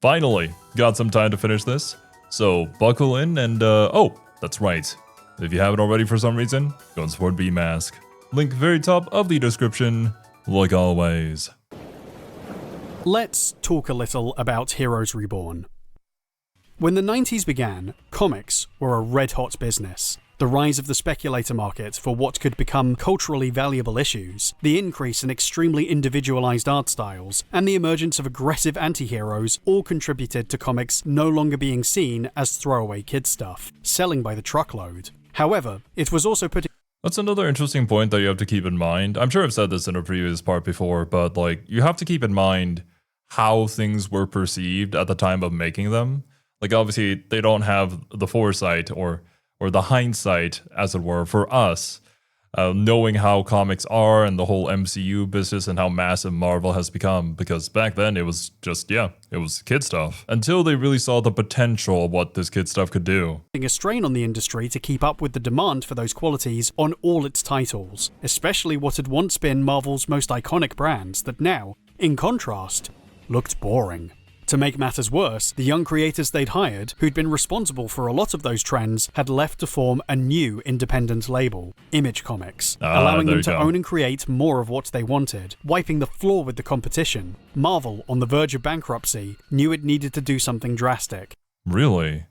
Finally, got some time to finish this. So buckle in and oh, that's right. If you haven't already for some reason, go and support BMask. Link very top of the description, like always. Let's talk a little about Heroes Reborn. When the 90s began, comics were a red-hot business. The rise of the speculator market for what could become culturally valuable issues, the increase in extremely individualized art styles, and the emergence of aggressive anti-heroes all contributed to comics no longer being seen as throwaway kid stuff, selling by the truckload. However, it was also putting... That's another interesting point that you have to keep in mind. I'm sure I've said this in a previous part before, but like, you have to keep in mind how things were perceived at the time of making them. Like, obviously, they don't have the foresight or the hindsight, as it were, for us, knowing how comics are and the whole MCU business and how massive Marvel has become. Because back then, it was just, yeah, it was kid stuff. Until they really saw the potential of what this kid stuff could do. A strain on the industry to keep up with the demand for those qualities on all its titles, especially what had once been Marvel's most iconic brands that now, in contrast, looked boring. To make matters worse, the young creators they'd hired, who'd been responsible for a lot of those trends, had left to form a new independent label, Image Comics, allowing them to own and create more of what they wanted, wiping the floor with the competition. Marvel, on the verge of bankruptcy, knew it needed to do something drastic. Really?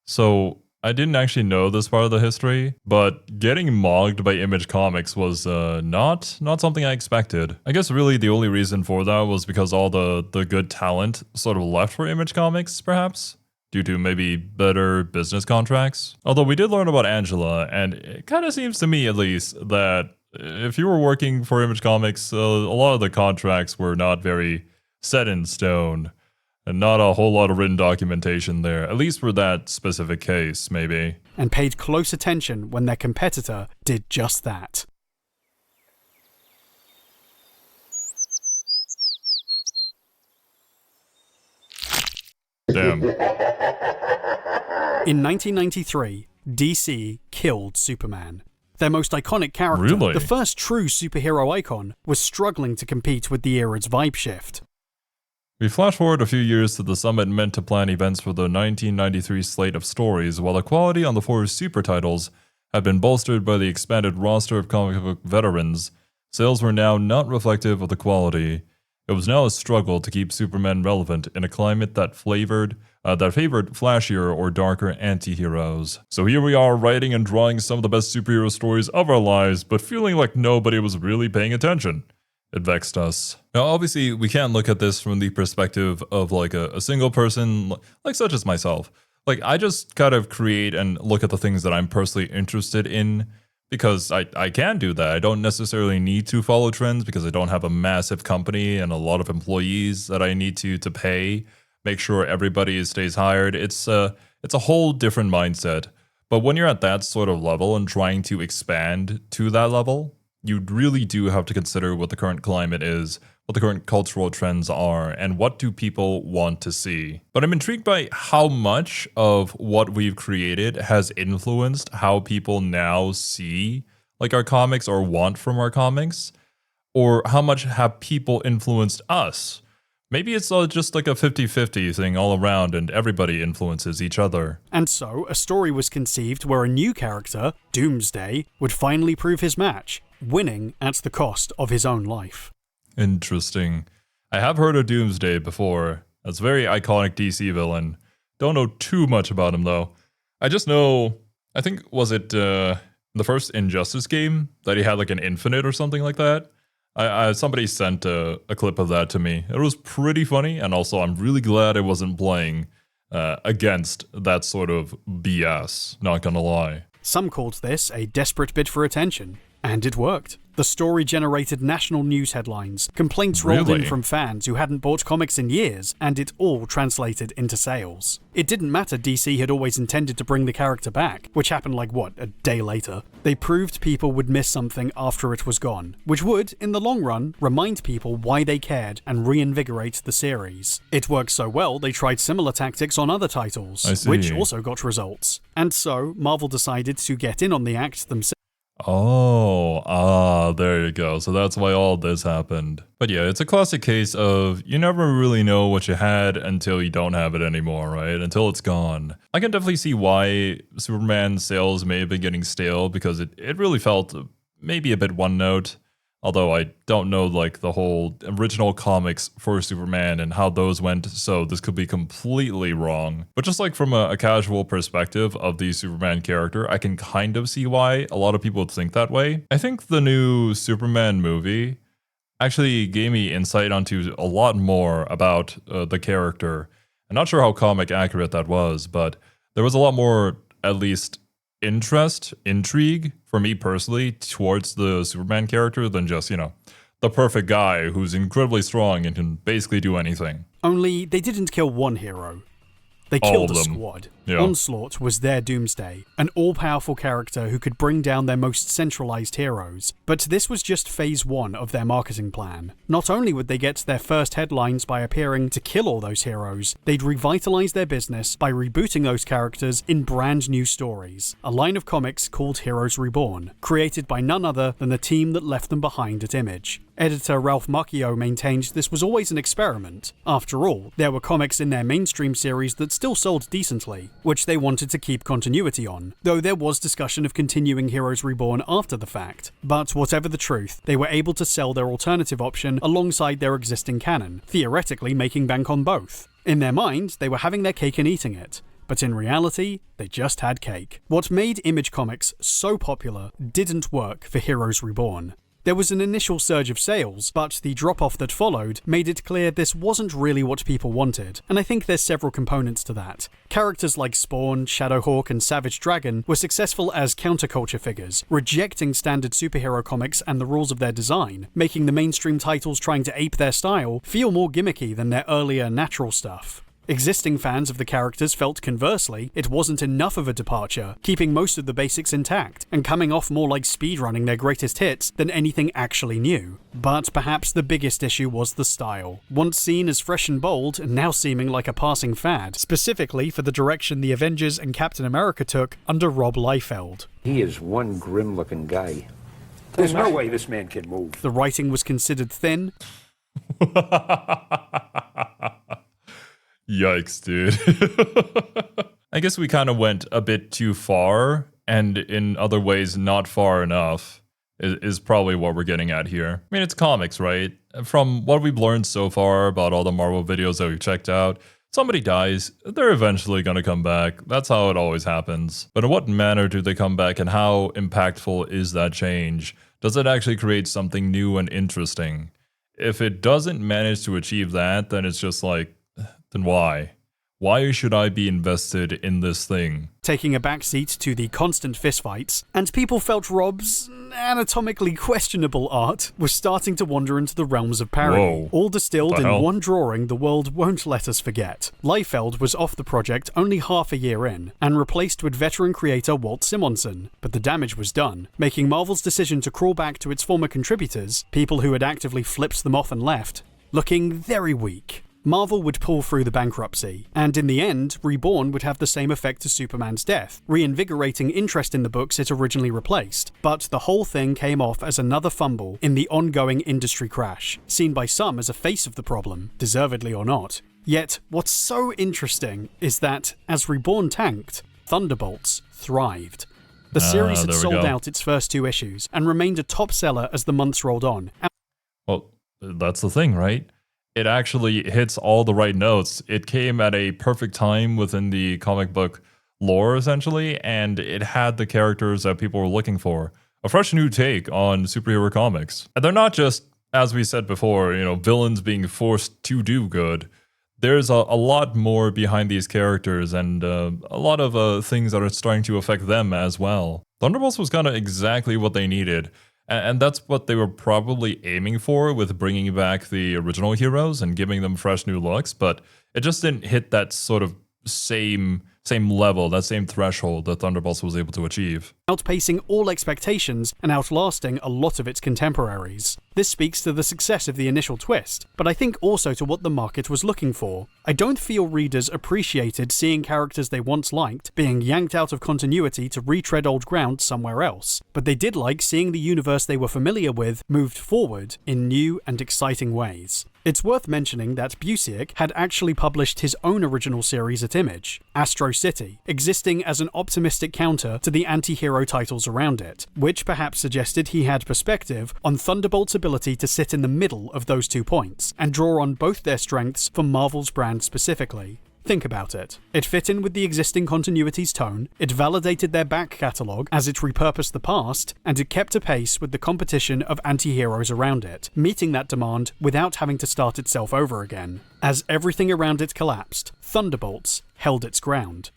So, I didn't actually know this part of the history, but getting mogged by Image Comics was not something I expected. I guess really the only reason for that was because all the good talent sort of left for Image Comics, perhaps? Due to maybe better business contracts? Although we did learn about Angela, and it kind of seems to me at least that if you were working for Image Comics, a lot of the contracts were not very set in stone. And not a whole lot of written documentation there, at least for that specific case, maybe. And paid close attention when their competitor did just that. Damn. In 1993, DC killed Superman. Their most iconic character, Really? the first true superhero icon, was struggling to compete with the era's vibe shift. We flash forward a few years to the summit meant to plan events for the 1993 slate of stories, while the quality on the four super titles had been bolstered by the expanded roster of comic book veterans. Sales were now not reflective of the quality. It was now a struggle to keep Superman relevant in a climate that favored flashier or darker anti-heroes. So here we are writing and drawing some of the best superhero stories of our lives, but feeling like nobody was really paying attention. It vexed us. Now, obviously, we can't look at this from the perspective of like a single person, like such as myself. Like, I just kind of create and look at the things that I'm personally interested in because I can do that. I don't necessarily need to follow trends because I don't have a massive company and a lot of employees that I need to pay, make sure everybody stays hired. It's a whole different mindset. But when you're at that sort of level and trying to expand to that level, you really do have to consider what the current climate is, what the current cultural trends are, and what do people want to see. But I'm intrigued by how much of what we've created has influenced how people now see like our comics or want from our comics, or how much have people influenced us. Maybe it's just like a 50-50 thing all around and everybody influences each other. And so, a story was conceived where a new character, Doomsday, would finally prove his match, winning at the cost of his own life. Interesting. I have heard of Doomsday before. That's a very iconic DC villain. Don't know too much about him though. I just know, I think, was it the first Injustice game that he had like an infinite or something like that? Somebody sent a clip of that to me. It was pretty funny, and also I'm really glad I wasn't playing against that sort of BS, not gonna lie. Some called this a desperate bid for attention, and it worked. The story generated national news headlines, complaints rolled in from fans who hadn't bought comics in years, and it all translated into sales. It didn't matter DC had always intended to bring the character back, which happened like, a day later. They proved people would miss something after it was gone, which would, in the long run, remind people why they cared and reinvigorate the series. It worked so well, they tried similar tactics on other titles, which also got results. And so, Marvel decided to get in on the act themselves. There you go. So that's why all this happened. But yeah, it's a classic case of you never really know what you had until you don't have it anymore, right? Until it's gone. I can definitely see why Superman sales may have been getting stale because it really felt maybe a bit one note. Although I don't know like the whole original comics for Superman and how those went, so this could be completely wrong. But just like from a casual perspective of the Superman character, I can kind of see why a lot of people would think that way. I think the new Superman movie actually gave me insight onto a lot more about the character. I'm not sure how comic accurate that was, but there was a lot more, at least, intrigue for me personally towards the Superman character than just, the perfect guy who's incredibly strong and can basically do anything. Only they didn't kill one hero. They killed a squad. Yeah. Onslaught was their doomsday, an all-powerful character who could bring down their most centralized heroes. But this was just phase 1 of their marketing plan. Not only would they get their first headlines by appearing to kill all those heroes, they'd revitalize their business by rebooting those characters in brand new stories. A line of comics called Heroes Reborn, created by none other than the team that left them behind at Image. Editor Ralph Macchio maintained this was always an experiment. After all, there were comics in their mainstream series that still sold decently, which they wanted to keep continuity on, though there was discussion of continuing Heroes Reborn after the fact. But whatever the truth, they were able to sell their alternative option alongside their existing canon, theoretically making bank on both. In their mind, they were having their cake and eating it. But in reality, they just had cake. What made Image Comics so popular didn't work for Heroes Reborn. There was an initial surge of sales, but the drop-off that followed made it clear this wasn't really what people wanted, and I think there's several components to that. Characters like Spawn, Shadowhawk, and Savage Dragon were successful as counterculture figures, rejecting standard superhero comics and the rules of their design, making the mainstream titles trying to ape their style feel more gimmicky than their earlier natural stuff. Existing fans of the characters felt conversely, it wasn't enough of a departure, keeping most of the basics intact, and coming off more like speedrunning their greatest hits than anything actually new. But perhaps the biggest issue was the style. Once seen as fresh and bold, and now seeming like a passing fad, specifically for the direction the Avengers and Captain America took under Rob Liefeld. He is one grim-looking guy. There's no way this man can move. The writing was considered thin. Yikes, dude. I guess we kind of went a bit too far, and in other ways not far enough, is probably what we're getting at here. I mean, it's comics, right? From what we've learned so far about all the Marvel videos that we've checked out, somebody dies, they're eventually going to come back. That's how it always happens. But in what manner do they come back, and how impactful is that change? Does it actually create something new and interesting? If it doesn't manage to achieve that, then it's just like, then why? Why should I be invested in this thing? Taking a backseat to the constant fistfights, and people felt Rob's anatomically questionable art was starting to wander into the realms of parody. Whoa. All distilled in one drawing the world won't let us forget. Liefeld was off the project only half a year in, and replaced with veteran creator Walt Simonson. But the damage was done, making Marvel's decision to crawl back to its former contributors, people who had actively flipped them off and left, looking very weak. Marvel would pull through the bankruptcy, and in the end, Reborn would have the same effect as Superman's death, reinvigorating interest in the books it originally replaced. But the whole thing came off as another fumble in the ongoing industry crash, seen by some as a face of the problem, deservedly or not. Yet, what's so interesting is that, as Reborn tanked, Thunderbolts thrived. The series had sold out its first 2 issues, and remained a top seller as the months rolled on. Well, that's the thing, right? It actually hits all the right notes. It came at a perfect time within the comic book lore, essentially, and it had the characters that people were looking for. A fresh new take on superhero comics. And they're not just, as we said before, villains being forced to do good. There's a lot more behind these characters, and a lot of things that are starting to affect them as well. Thunderbolts was kind of exactly what they needed. And that's what they were probably aiming for with bringing back the original heroes and giving them fresh new looks, but it just didn't hit that sort of same level, that same threshold that Thunderbolts was able to achieve. outpacing all expectations and outlasting a lot of its contemporaries. This speaks to the success of the initial twist, but I think also to what the market was looking for. I don't feel readers appreciated seeing characters they once liked being yanked out of continuity to retread old ground somewhere else, but they did like seeing the universe they were familiar with moved forward in new and exciting ways. It's worth mentioning that Busiek had actually published his own original series at Image, Astro City, existing as an optimistic counter to the anti-hero titles around it, which perhaps suggested he had perspective on Thunderbolts' ability to sit in the middle of those 2 points, and draw on both their strengths for Marvel's brand specifically. Think about it. It fit in with the existing continuity's tone, it validated their back catalogue as it repurposed the past, and it kept apace with the competition of anti-heroes around it, meeting that demand without having to start itself over again. As everything around it collapsed, Thunderbolts held its ground.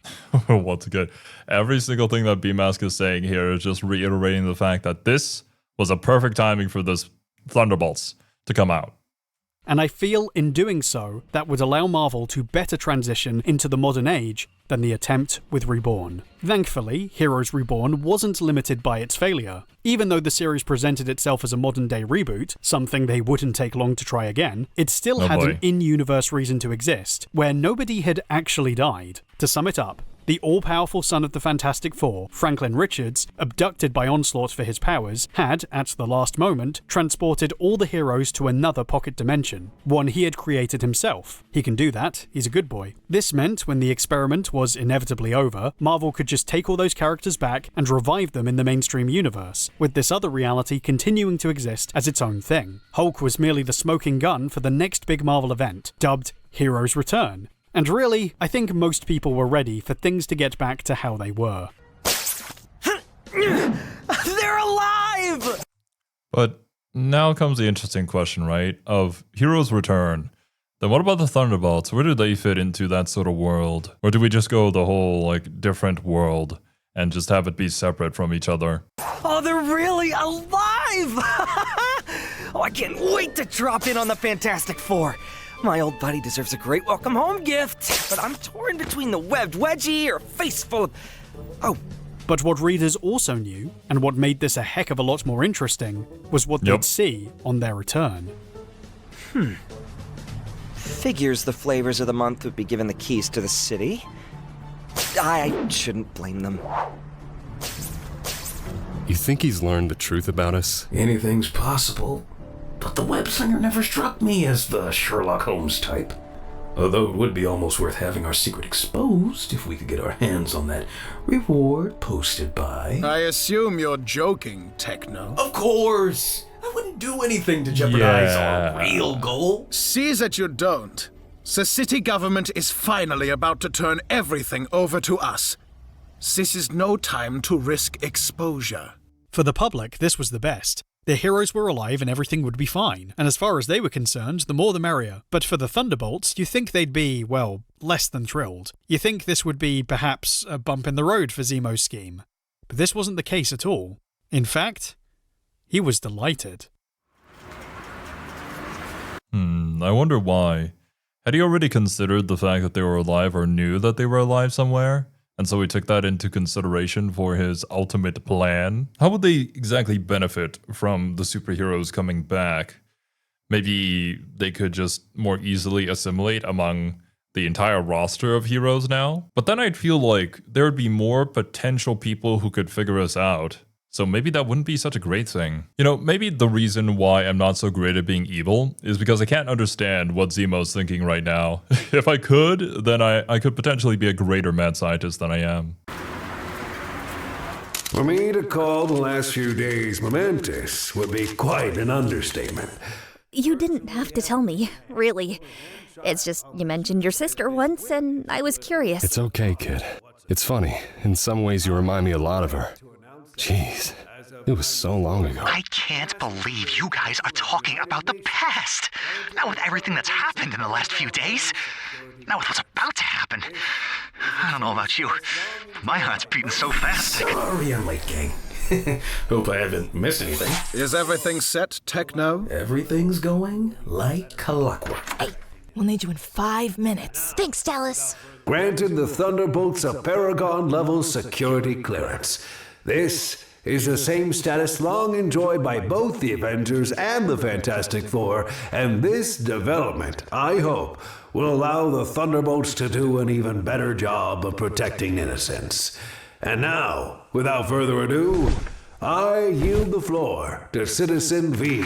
Once again, every single thing that B-Mask is saying here is just reiterating the fact that this was a perfect timing for this Thunderbolts to come out. And I feel in doing so, that would allow Marvel to better transition into the modern age than the attempt with Reborn. Thankfully, Heroes Reborn wasn't limited by its failure. Even though the series presented itself as a modern-day reboot, something they wouldn't take long to try again, it still had an in-universe reason to exist, where nobody had actually died. To sum it up, the all-powerful son of the Fantastic Four, Franklin Richards, abducted by Onslaught for his powers, had, at the last moment, transported all the heroes to another pocket dimension, one he had created himself. He can do that, he's a good boy. This meant when the experiment was inevitably over, Marvel could just take all those characters back and revive them in the mainstream universe, with this other reality continuing to exist as its own thing. Hulk was merely the smoking gun for the next big Marvel event, dubbed Heroes Return. And really, I think most people were ready for things to get back to how they were. They're alive! But now comes the interesting question, right? Of Heroes Return. Then what about the Thunderbolts? Where do they fit into that sort of world? Or do we just go the whole, different world and just have it be separate from each other? Oh, they're really alive! Oh, I can't wait to drop in on the Fantastic Four. My old buddy deserves a great welcome home gift, but I'm torn between the webbed wedgie or a face full of... Oh. But what readers also knew, and what made this a heck of a lot more interesting, was what they'd see on their return. Figures the flavors of the month would be given the keys to the city. I shouldn't blame them. You think he's learned the truth about us? Anything's possible. But the web slinger never struck me as the Sherlock Holmes type. Although it would be almost worth having our secret exposed if we could get our hands on that reward posted by... I assume you're joking, Techno. Of course! I wouldn't do anything to jeopardize our real goal. See that you don't. The city government is finally about to turn everything over to us. This is no time to risk exposure. For the public, this was the best. The heroes were alive and everything would be fine, and as far as they were concerned, the more the merrier. But for the Thunderbolts, you think they'd be, well, less than thrilled. You think this would be, perhaps, a bump in the road for Zemo's scheme. But this wasn't the case at all. In fact, he was delighted. I wonder why. Had he already considered the fact that they were alive or knew that they were alive somewhere? And so he took that into consideration for his ultimate plan. How would they exactly benefit from the superheroes coming back? Maybe they could just more easily assimilate among the entire roster of heroes now? But then I'd feel like there would be more potential people who could figure us out. So maybe that wouldn't be such a great thing. You know, maybe the reason why I'm not so great at being evil is because I can't understand what Zemo's thinking right now. If I could, then I could potentially be a greater mad scientist than I am. For me to call the last few days momentous would be quite an understatement. You didn't have to tell me, really. It's just you mentioned your sister once, and I was curious. It's okay, kid. It's funny. In some ways, you remind me a lot of her. Jeez, it was so long ago. I can't believe you guys are talking about the past. Not with everything that's happened in the last few days. Not with what's about to happen. I don't know about you, but my heart's beating so fast. Sorry I'm late, gang. Hope I haven't missed anything. Is everything set, Techno? Everything's going like clockwork. Hey, we'll need you in 5 minutes. Thanks, Dallas. Granted the Thunderbolts a Paragon-level security clearance. This is the same status long enjoyed by both the Avengers and the Fantastic Four, and this development, I hope, will allow the Thunderbolts to do an even better job of protecting innocents. And now, without further ado, I yield the floor to Citizen V.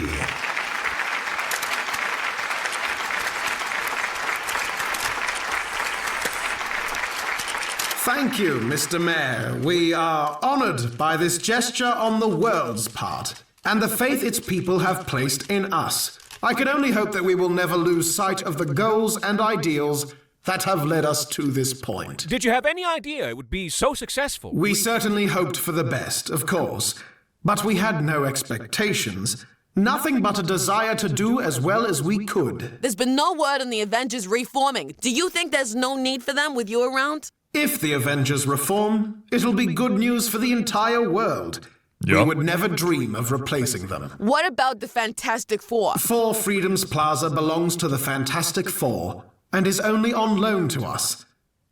Thank you, Mr. Mayor. We are honored by this gesture on the world's part, and the faith its people have placed in us. I can only hope that we will never lose sight of the goals and ideals that have led us to this point. Did you have any idea it would be so successful? We certainly hoped for the best, of course, but we had no expectations. Nothing but a desire to do as well as we could. There's been no word on the Avengers reforming. Do you think there's no need for them with you around? If the Avengers reform, it'll be good news for the entire world. Yep. We would never dream of replacing them. What about the Fantastic Four? Four Freedoms Plaza belongs to the Fantastic Four and is only on loan to us.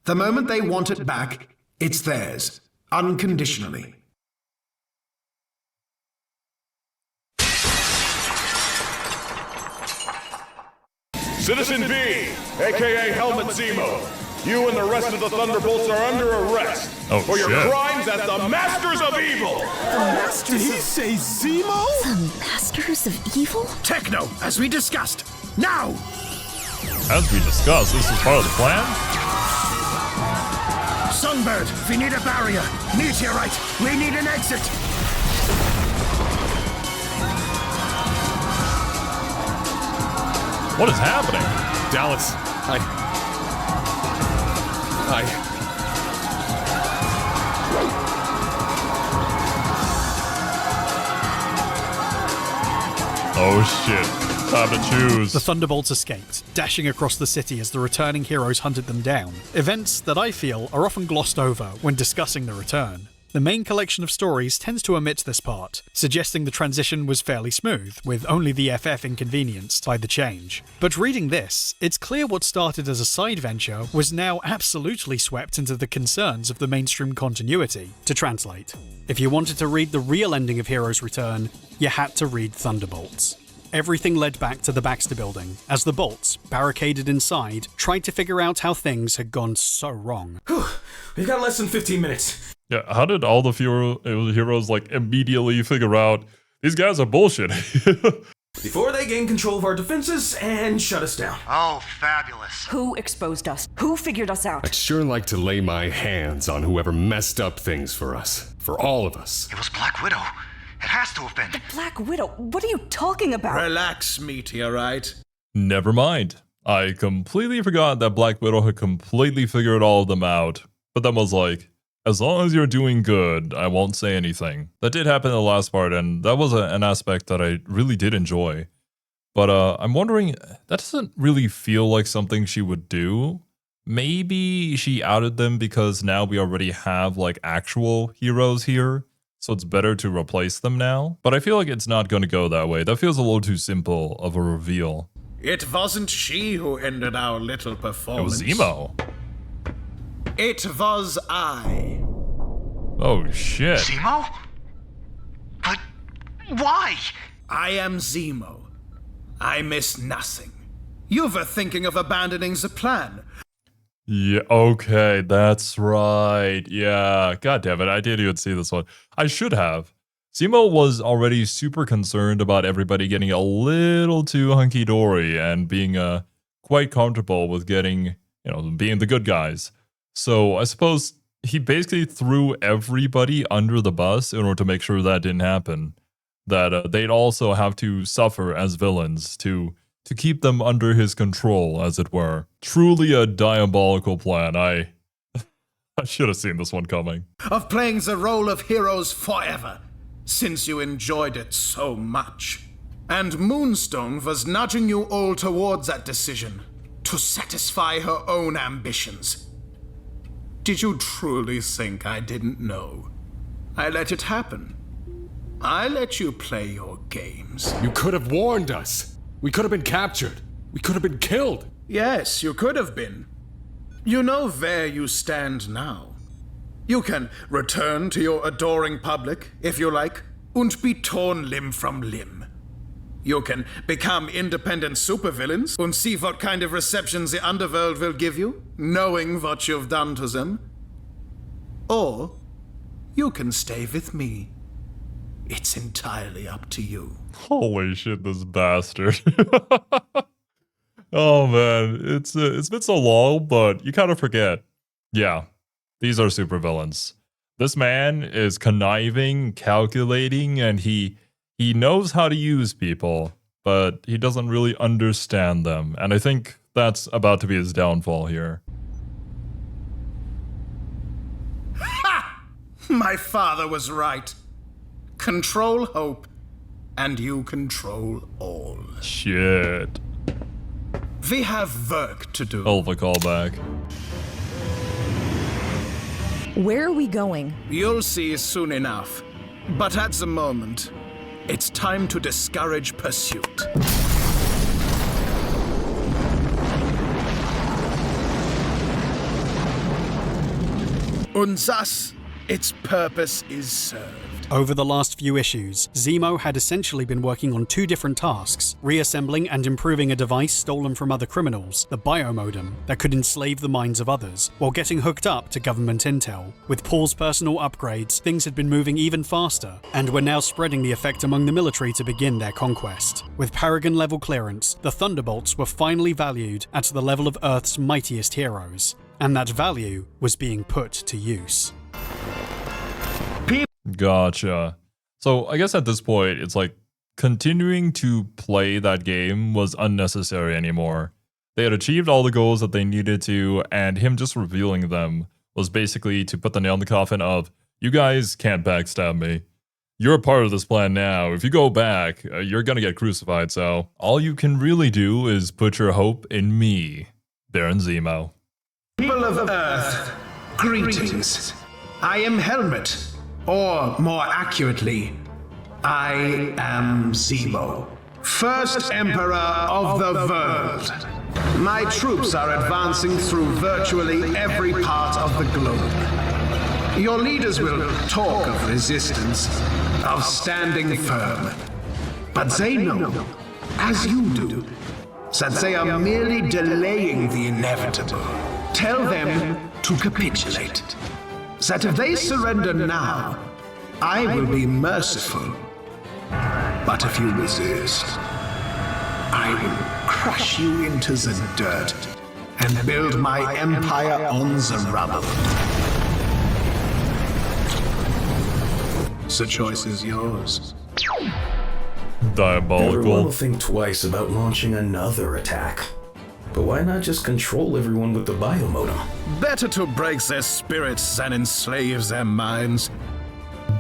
The moment they want it back, it's theirs, unconditionally. Citizen B, aka Helmet Zemo. You and the rest of the Thunderbolts are under arrest for your crimes as the Masters of Evil! Did he say Zemo? The Masters of Evil? Techno, as we discussed. Now! As we discussed, this is part of the plan? Sunbird, we need a barrier. Meteorite, we need an exit. What is happening? Dallas, Oh shit. Time to choose. The Thunderbolts escaped, dashing across the city as the returning heroes hunted them down. Events that I feel are often glossed over when discussing the return. The main collection of stories tends to omit this part, suggesting the transition was fairly smooth, with only the FF inconvenienced by the change. But reading this, it's clear what started as a side venture was now absolutely swept into the concerns of the mainstream continuity. To translate, if you wanted to read the real ending of Heroes Return, you had to read Thunderbolts. Everything led back to the Baxter Building, as the Bolts, barricaded inside, tried to figure out how things had gone so wrong. We've got less than 15 minutes. Yeah, how did all the heroes like immediately figure out these guys are bullshit? Before they gain control of our defenses and shut us down. Oh, fabulous. Who exposed us? Who figured us out? I'd sure like to lay my hands on whoever messed up things for us. For all of us. It was Black Widow. It has to have been. The Black Widow? What are you talking about? Relax, Meteorite. Never mind. I completely forgot that Black Widow had completely figured all of them out. But then was like, as long as you're doing good, I won't say anything. That did happen in the last part, and that was an aspect that I really did enjoy. But I'm wondering, that doesn't really feel like something she would do. Maybe she outed them because now we already have like actual heroes here, so it's better to replace them now. But I feel like it's not going to go that way. That feels a little too simple of a reveal. It wasn't she who ended our little performance. It was Zemo. It was I. Oh shit. Zemo? But why? I am Zemo. I miss nothing. You were thinking of abandoning the plan. Yeah, okay, that's right. Yeah, god damn it, I didn't even see this one. I should have. Zemo was already super concerned about everybody getting a little too hunky-dory and being quite comfortable with getting, being the good guys. So I suppose he basically threw everybody under the bus in order to make sure that didn't happen. That they'd also have to suffer as villains to keep them under his control, as it were. Truly a diabolical plan. I should have seen this one coming. Of playing the role of heroes forever, since you enjoyed it so much. And Moonstone was nudging you all towards that decision, to satisfy her own ambitions. Did you truly think I didn't know? I let it happen. I let you play your games. You could have warned us. We could have been captured. We could have been killed. Yes, you could have been. You know where you stand now. You can return to your adoring public, if you like, and be torn limb from limb. You can become independent supervillains and see what kind of receptions the underworld will give you, knowing what you've done to them. Or you can stay with me. It's entirely up to you. Holy shit, this bastard. Oh man, it's been so long, but you kind of forget. Yeah, these are supervillains. This man is conniving, calculating, and he knows how to use people, but he doesn't really understand them. And I think that's about to be his downfall here. Ha! My father was right. Control hope, and you control all. Shit. We have work to do. Hell of a callback. Where are we going? You'll see soon enough. But at the moment, it's time to discourage pursuit. And thus, its purpose is served. Over the last few issues, Zemo had essentially been working on two different tasks, reassembling and improving a device stolen from other criminals, the biomodem, that could enslave the minds of others, while getting hooked up to government intel. With Paul's personal upgrades, things had been moving even faster, and were now spreading the effect among the military to begin their conquest. With Paragon-level clearance, the Thunderbolts were finally valued at the level of Earth's mightiest heroes, and that value was being put to use. Gotcha. So I guess at this point, it's like continuing to play that game was unnecessary anymore. They had achieved all the goals that they needed to, and him just revealing them was basically to put the nail in the coffin of, you guys can't backstab me. You're a part of this plan now. If you go back, you're gonna get crucified, so all you can really do is put your hope in me, Baron Zemo. People of Earth, greetings. I am Helmet. Or, more accurately, I am Zemo, first Emperor of the world. My troops are advancing through virtually every part of the globe. Your leaders will talk of resistance, of standing firm. But they know, as you do, that they are merely delaying the inevitable. Tell them to capitulate. That if they surrender now, I will be merciful. But if you resist, I will crush you into the dirt and build my empire on the rubble. The choice is yours. Diabolical. Everyone will think twice about launching another attack. But why not just control everyone with the biomodem? Better to break their spirits than enslave their minds.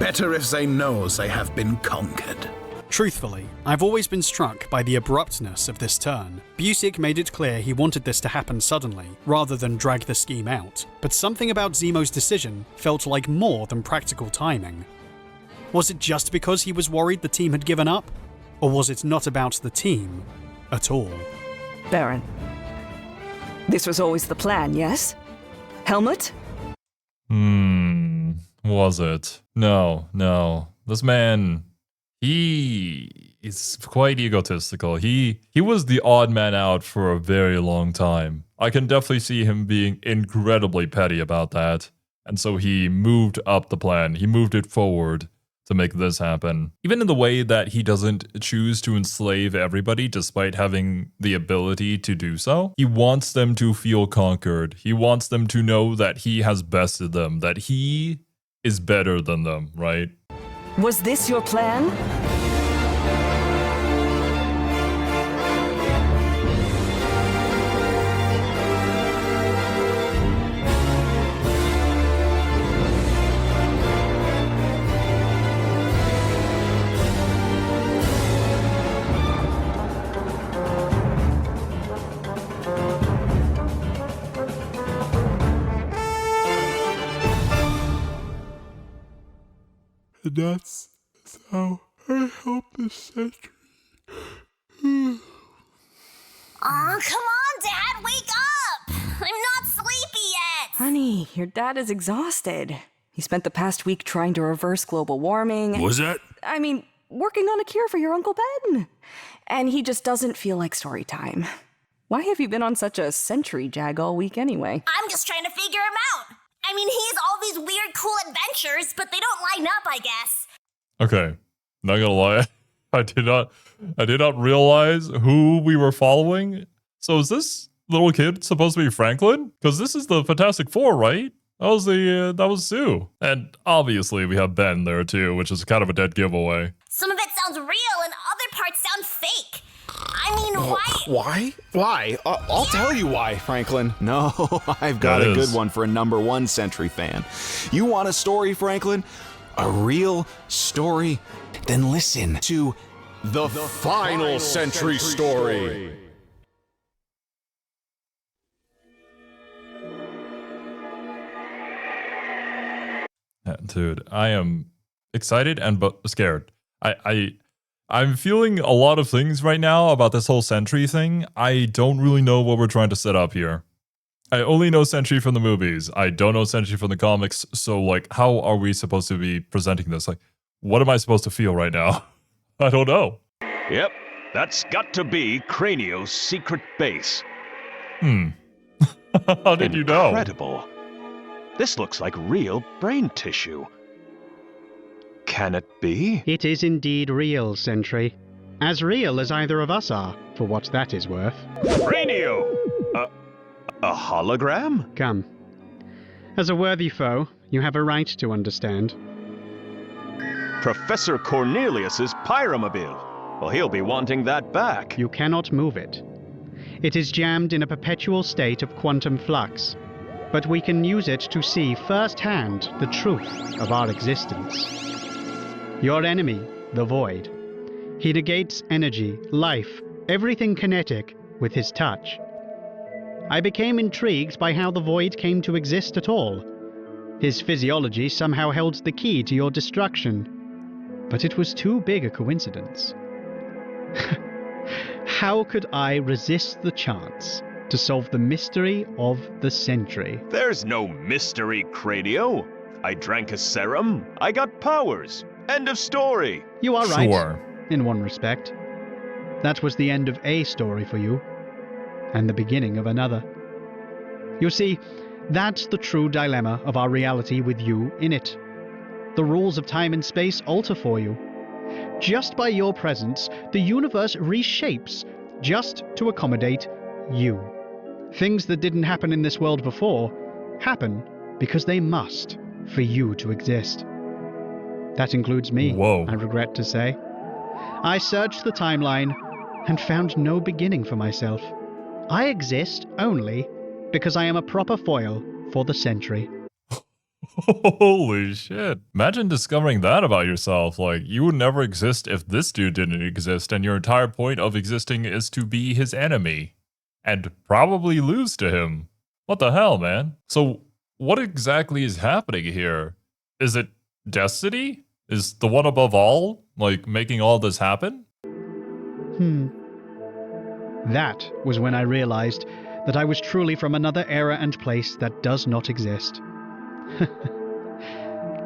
Better if they know they have been conquered. Truthfully, I've always been struck by the abruptness of this turn. Busiek made it clear he wanted this to happen suddenly, rather than drag the scheme out. But something about Zemo's decision felt like more than practical timing. Was it just because he was worried the team had given up? Or was it not about the team at all? Baron, this was always the plan, yes? Helmet? Was it? No. This man, he is quite egotistical. He was the odd man out for a very long time. I can definitely see him being incredibly petty about that. And so he moved up the plan. He moved it forward to make this happen. Even in the way that he doesn't choose to enslave everybody despite having the ability to do so. He wants them to feel conquered. He wants them to know that he has bested them, that he is better than them, right? Was this your plan? That's how I help this century. Aw, come on, Dad, wake up! I'm not sleepy yet! Honey, your dad is exhausted. He spent the past week trying to reverse global warming. Was that? I mean, working on a cure for your Uncle Ben. And he just doesn't feel like story time. Why have you been on such a sentry jag all week anyway? I'm just trying to figure him out. I mean, he has all these weird, cool adventures, but they don't line up, I guess. Okay, not gonna lie, I did not realize who we were following. So is this little kid supposed to be Franklin? Because this is the Fantastic Four, right? That was Sue, and obviously we have Ben there too, which is kind of a dead giveaway. Some of it sounds real, and other parts sound fake. I mean, why? Why? I'll tell you why, Franklin. No, I've got a good one for a #1 Sentry fan. You want a story, Franklin? A real story? Then listen to the final Sentry story. Dude, I am excited and scared. I'm feeling a lot of things right now about this whole Sentry thing. I don't really know what we're trying to set up here. I only know Sentry from the movies. I don't know Sentry from the comics. So, like, how are we supposed to be presenting this? Like, what am I supposed to feel right now? I don't know. Yep, that's got to be Cranio's secret base. How did you know? Incredible. This looks like real brain tissue. Can it be? It is indeed real, Sentry. As real as either of us are, for what that is worth. Cranio! A hologram? Come. As a worthy foe, you have a right to understand. Professor Cornelius's Pyromobile. Well, he'll be wanting that back. You cannot move it. It is jammed in a perpetual state of quantum flux. But we can use it to see firsthand the truth of our existence. Your enemy, the Void. He negates energy, life, everything kinetic with his touch. I became intrigued by how the Void came to exist at all. His physiology somehow held the key to your destruction. But it was too big a coincidence. How could I resist the chance to solve the mystery of the Sentry? There's no mystery, Cranio. I drank a serum. I got powers. End of story. You are right. Sure. In one respect. That was the end of a story for you. And the beginning of another. You see, that's the true dilemma of our reality with you in it. The rules of time and space alter for you. Just by your presence, the universe reshapes just to accommodate you. Things that didn't happen in this world before happen because they must for you to exist. That includes me, I regret to say. I searched the timeline and found no beginning for myself. I exist only because I am a proper foil for the Sentry. Holy shit. Imagine discovering that about yourself. Like, you would never exist if this dude didn't exist, and your entire point of existing is to be his enemy. And probably lose to him. What the hell, man? So, what exactly is happening here? Is it destiny? Is the one above all, like, making all this happen? That was when I realized that I was truly from another era and place that does not exist.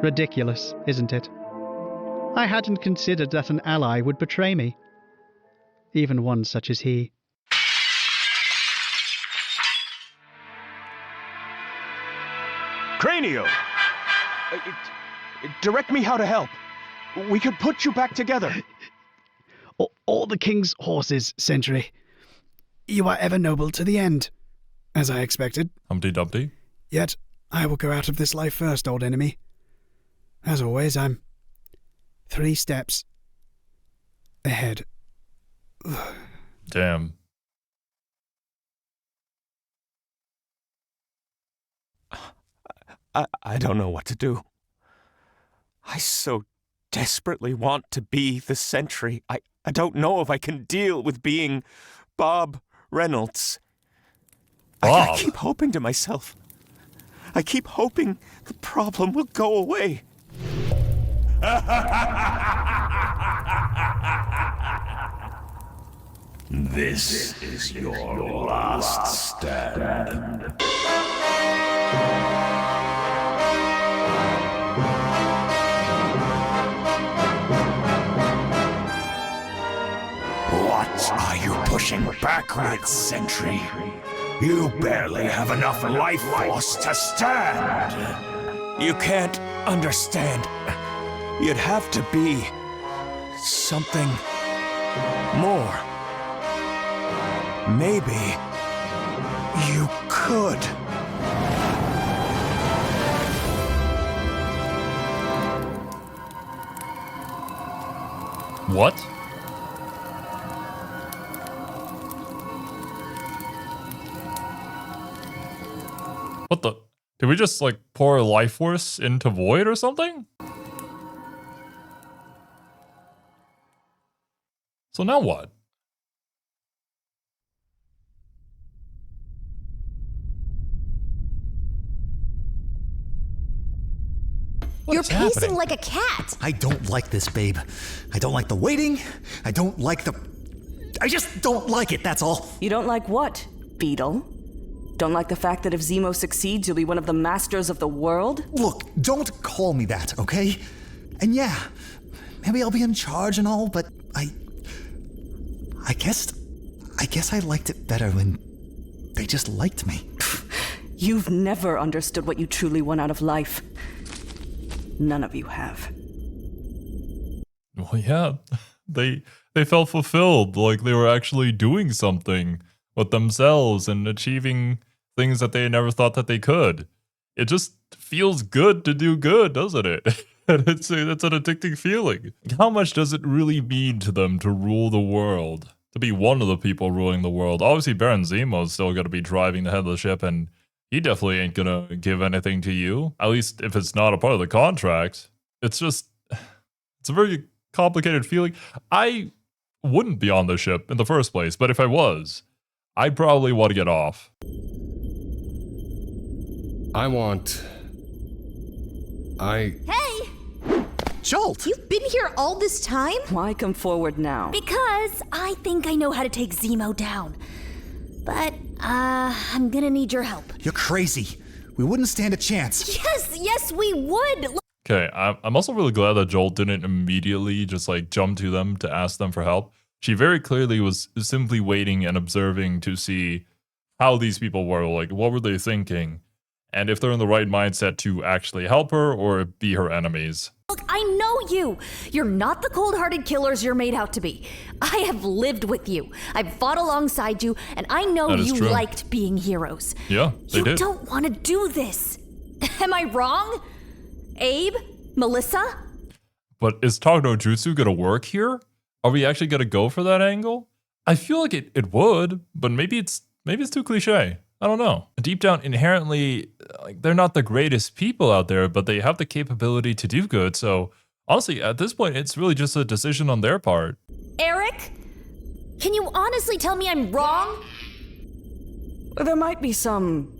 Ridiculous, isn't it? I hadn't considered that an ally would betray me. Even one such as he. Cranio! Direct me how to help. We could put you back together. All the king's horses, Sentry. You are ever noble to the end, as I expected. Humpty Dumpty. Yet, I will go out of this life first, old enemy. As always, I'm 3 steps ahead. Damn. I don't know what to do. I so desperately want to be the Sentry. I don't know if I can deal with being Bob Reynolds. I keep hoping to myself. I keep hoping the problem will go away. This is your last stand. rushing backwards, Sentry. You barely have enough life force to stand. You can't understand. You'd have to be something more. Maybe you could. What? What the? Did we just like pour life force into Void or something? So now what? You're pacing like a cat. I don't like this, babe. I don't like the waiting. I don't like the... I just don't like it, that's all. You don't like what, Beetle? Don't like the fact that if Zemo succeeds, you'll be one of the masters of the world? Look, don't call me that, okay? And yeah, maybe I'll be in charge and all, but I guess I liked it better when they just liked me. You've never understood what you truly want out of life. None of you have. Well, yeah, they felt fulfilled, like they were actually doing something with themselves and achieving things that they never thought that they could. It just feels good to do good, doesn't it? And it's an addicting feeling. How much does it really mean to them to rule the world? To be one of the people ruling the world? Obviously, Baron Zemo's still going to be driving the head of the ship, and he definitely ain't going to give anything to you. At least if it's not a part of the contract. It's a very complicated feeling. I wouldn't be on the ship in the first place, but if I was, I'd probably want to get off. Hey! Jolt! You've been here all this time? Why come forward now? Because I think I know how to take Zemo down. But, I'm gonna need your help. You're crazy. We wouldn't stand a chance. Yes, we would! Okay, I'm also really glad that Joel didn't immediately just like jump to them to ask them for help. She very clearly was simply waiting and observing to see how these people were, like what were they thinking, and if they're in the right mindset to actually help her or be her enemies. Look, I know you. You're not the cold-hearted killers you're made out to be. I have lived with you. I've fought alongside you, and I know you liked being heroes. Yeah, they did. You don't want to do this. Am I wrong? Abe? Melissa? But is Talk No Jutsu gonna work here? Are we actually gonna go for that angle? I feel like it would, but maybe it's too cliche. I don't know. Deep down, inherently, like they're not the greatest people out there, but they have the capability to do good. So honestly, at this point, it's really just a decision on their part. Eric? Can you honestly tell me I'm wrong? There might be some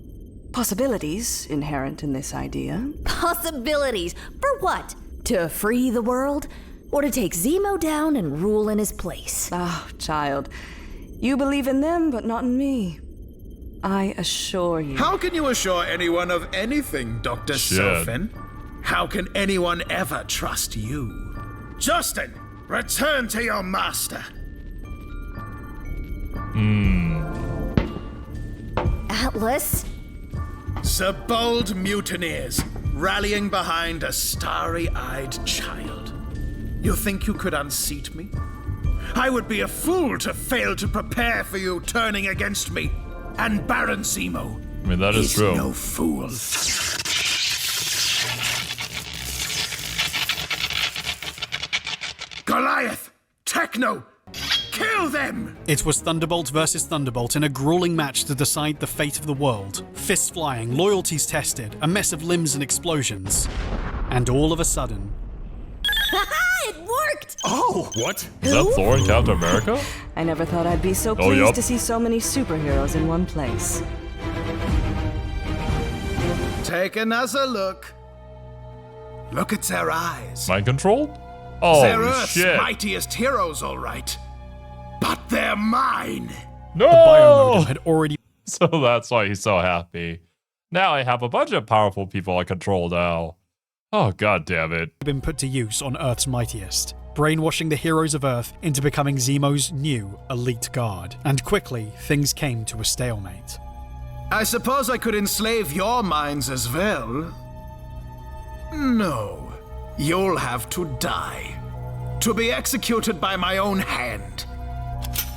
possibilities inherent in this idea. Possibilities? For what? To free the world? Or to take Zemo down and rule in his place? Ah, child. You believe in them, but not in me. I assure you. How can you assure anyone of anything, Dr. Sofin? How can anyone ever trust you? Justin, return to your master. Atlas? The bold mutineers, rallying behind a starry-eyed child. You think you could unseat me? I would be a fool to fail to prepare for you turning against me. And Baron Zemo that is true. No fool. Goliath! Techno! Kill them! It was Thunderbolt versus Thunderbolt in a grueling match to decide the fate of the world. Fists flying, loyalties tested, a mess of limbs and explosions. And all of a sudden... It worked! Oh! What? Is that Thor and Captain America? I never thought I'd be so pleased to see so many superheroes in one place. Take another look. Look at their eyes. Mind control? Oh, they're Earth's shit. mightiest heroes, all right. But they're mine. No! The biomodal had already... So that's why he's so happy. Now I have a bunch of powerful people I control now. Oh, god damn it. Been put to use on Earth's mightiest, brainwashing the heroes of Earth into becoming Zemo's new elite guard. And quickly, things came to a stalemate. I suppose I could enslave your minds as well. No, you'll have to die. To be executed by my own hand.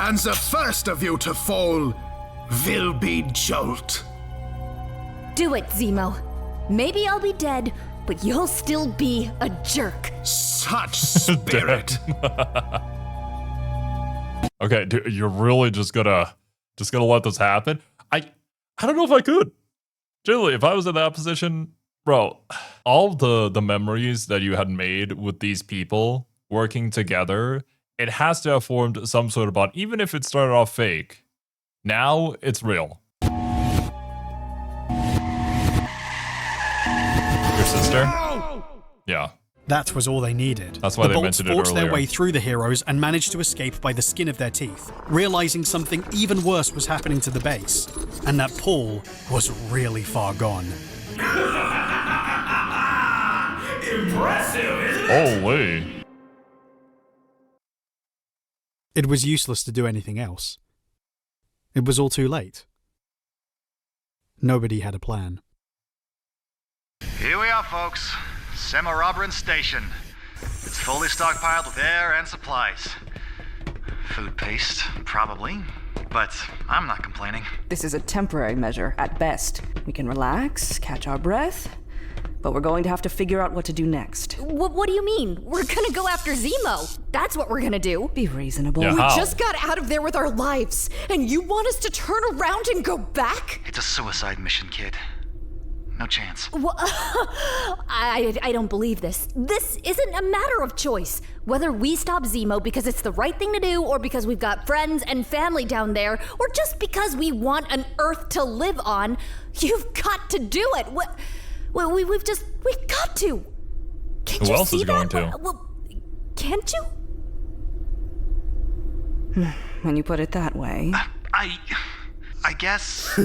And the first of you to fall will be Jolt. Do it, Zemo. Maybe I'll be dead, but you'll still be a jerk. Such spirit. Okay, dude, you're really just gonna let this happen? I don't know if I could. Generally, if I was in that position, bro, all the memories that you had made with these people working together, it has to have formed some sort of bond, even if it started off fake. Now it's real. Your sister? Yeah. That was all they needed. That's why the they Bolts mentioned it forced earlier. their way through the heroes and managed to escape by the skin of their teeth, realizing something even worse was happening to the base, and that Paul was really far gone. Impressive, isn't it? Holy. It was useless to do anything else. It was all too late. Nobody had a plan. Here we are, folks. Semarobran Station. It's fully stockpiled with air and supplies. Food paste, probably, but I'm not complaining. This is a temporary measure, at best. We can relax, catch our breath, but we're going to have to figure out what to do next. What do you mean? We're gonna go after Zemo. That's what we're gonna do. Be reasonable. Yeah, We how? just got out of there with our lives, and you want us to turn around and go back? It's a suicide mission, kid. No chance. I don't believe this. This isn't a matter of choice. Whether we stop Zemo because it's the right thing to do, or because we've got friends and family down there, or just because we want an Earth to live on, you've got to do it. We've got to. Can't Who you else see is going that? to? Well, can't you? When you put it that way. I guess.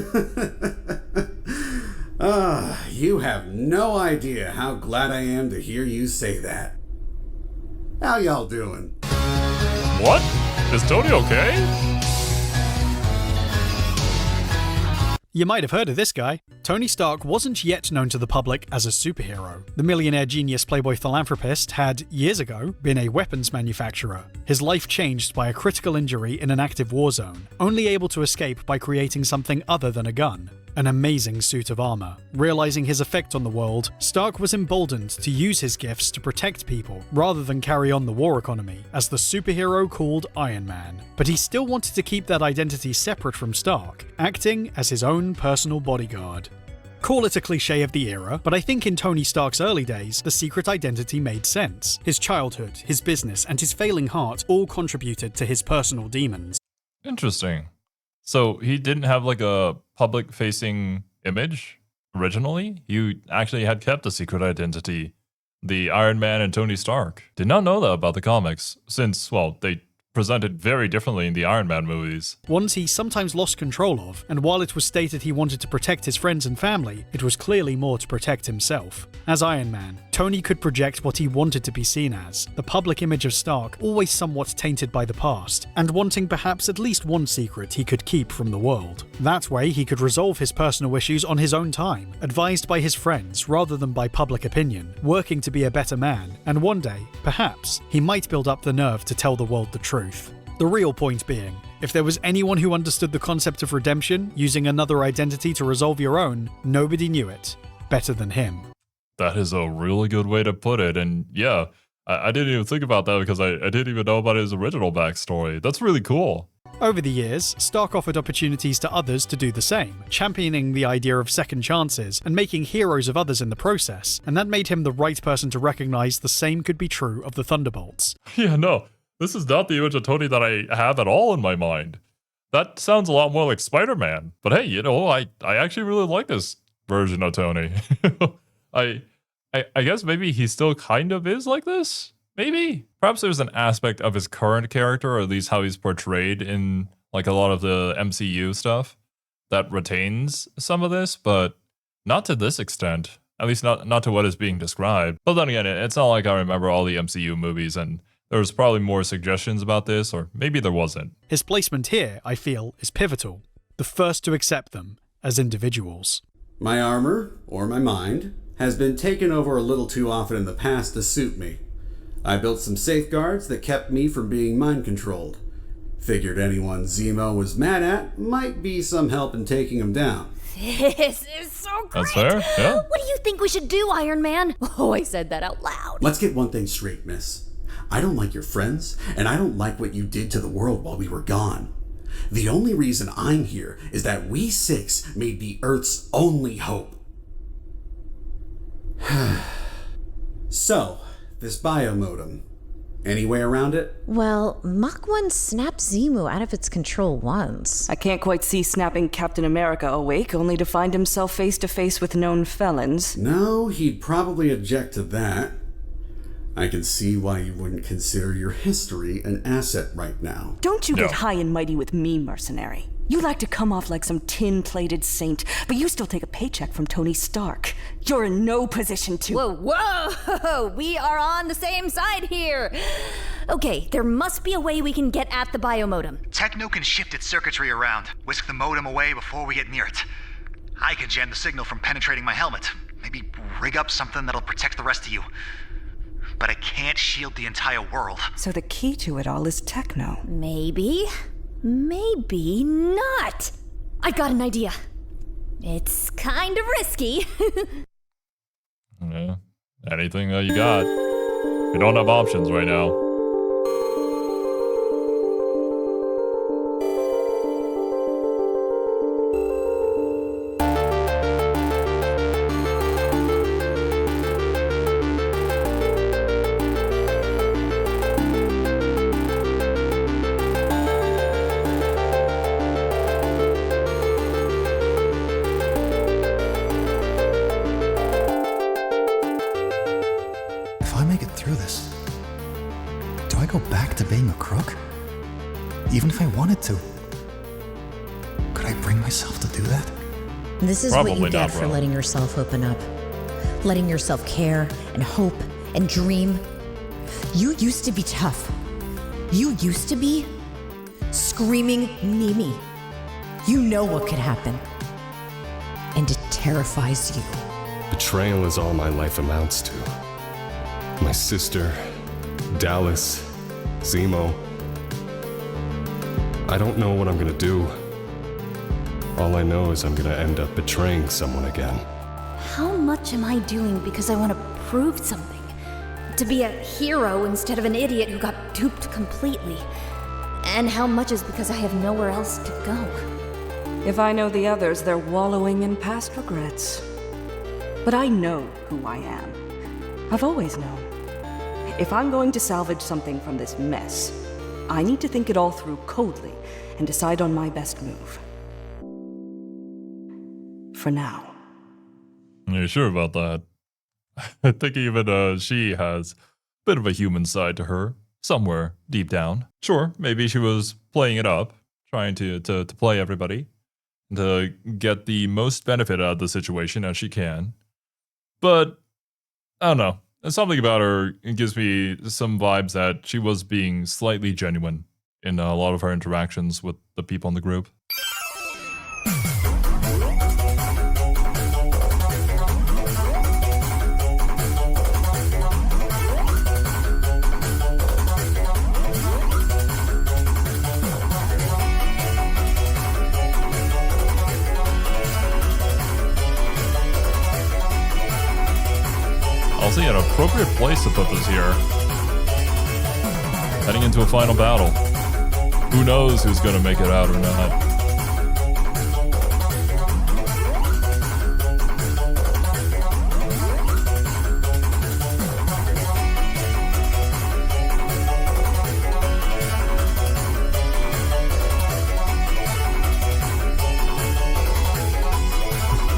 You have no idea how glad I am to hear you say that. How y'all doing? What? Is Tony okay? You might have heard of this guy. Tony Stark wasn't yet known to the public as a superhero. The millionaire genius playboy philanthropist had, years ago, been a weapons manufacturer. His life changed by a critical injury in an active war zone, only able to escape by creating something other than a gun. An amazing suit of armor. Realizing his effect on the world, Stark was emboldened to use his gifts to protect people, rather than carry on the war economy, as the superhero called Iron Man. But he still wanted to keep that identity separate from Stark, acting as his own personal bodyguard. Call it a cliche of the era, but I think in Tony Stark's early days, the secret identity made sense. His childhood, his business, and his failing heart all contributed to his personal demons. Interesting. So he didn't have like a public-facing image originally? You actually had kept a secret identity. The Iron Man and Tony Stark. Did not know that about the comics, since, well, they presented very differently in the Iron Man movies. Ones he sometimes lost control of, and while it was stated he wanted to protect his friends and family, it was clearly more to protect himself. As Iron Man, Tony could project what he wanted to be seen as, the public image of Stark always somewhat tainted by the past, and wanting perhaps at least one secret he could keep from the world. That way he could resolve his personal issues on his own time, advised by his friends rather than by public opinion, working to be a better man, and one day, perhaps, he might build up the nerve to tell the world the truth. The real point being, if there was anyone who understood the concept of redemption, using another identity to resolve your own, nobody knew it better than him. That is a really good way to put it, and yeah, I didn't even think about that because I didn't even know about his original backstory. That's really cool. Over the years, Stark offered opportunities to others to do the same, championing the idea of second chances and making heroes of others in the process, and that made him the right person to recognize the same could be true of the Thunderbolts. Yeah, no. This is not the image of Tony that I have at all in my mind. That sounds a lot more like Spider-Man. But hey, you know, I actually really like this version of Tony. I guess maybe he still kind of is like this? Maybe? Perhaps there's an aspect of his current character, or at least how he's portrayed in like a lot of the MCU stuff, that retains some of this, but not to this extent. At least not to what is being described. But then again, it's not like I remember all the MCU movies, and there was probably more suggestions about this, or maybe there wasn't. His placement here, I feel, is pivotal. The first to accept them as individuals. My armor, or my mind, has been taken over a little too often in the past to suit me. I built some safeguards that kept me from being mind-controlled. Figured anyone Zemo was mad at might be some help in taking him down. This is so great! That's fair, yeah. What do you think we should do, Iron Man? Oh, I said that out loud. Let's get one thing straight, miss. I don't like your friends, and I don't like what you did to the world while we were gone. The only reason I'm here is that we six made the Earth's only hope. So, this biomodem. Any way around it? Well, Mach 1 snapped Zemo out of its control once. I can't quite see snapping Captain America awake, only to find himself face to face with known felons. No, he'd probably object to that. I can see why you wouldn't consider your history an asset right now. Don't you get high and mighty with me, mercenary. You like to come off like some tin-plated saint, but you still take a paycheck from Tony Stark. You're in no position to— Whoa! We are on the same side here! Okay, there must be a way we can get at the biomodem. Techno can shift its circuitry around, whisk the modem away before we get near it. I can jam the signal from penetrating my helmet. Maybe rig up something that'll protect the rest of you. But I can't shield the entire world. So the key to it all is techno. Maybe not. I got an idea. It's kind of risky. Yeah, anything that you got. We don't have options right now. Even if I wanted to. Could I bring myself to do that? This is Probably what you get not, for letting yourself open up. Letting yourself care and hope and dream. You used to be tough. You used to be screaming Mimi. You know what could happen. And it terrifies you. Betrayal is all my life amounts to. My sister, Dallas, Zemo. I don't know what I'm gonna do. All I know is I'm gonna end up betraying someone again. How much am I doing because I want to prove something? To be a hero instead of an idiot who got duped completely? And how much is because I have nowhere else to go? If I know the others, they're wallowing in past regrets. But I know who I am. I've always known. If I'm going to salvage something from this mess, I need to think it all through coldly and decide on my best move. For now. Are you sure about that? I think even she has a bit of a human side to her, somewhere deep down. Sure, maybe she was playing it up, trying to play everybody, to get the most benefit out of the situation as she can. But, I don't know. And something about her gives me some vibes that she was being slightly genuine in a lot of her interactions with the people in the group. I'll see an appropriate place to put this here. Heading into a final battle. Who knows who's gonna make it out or not?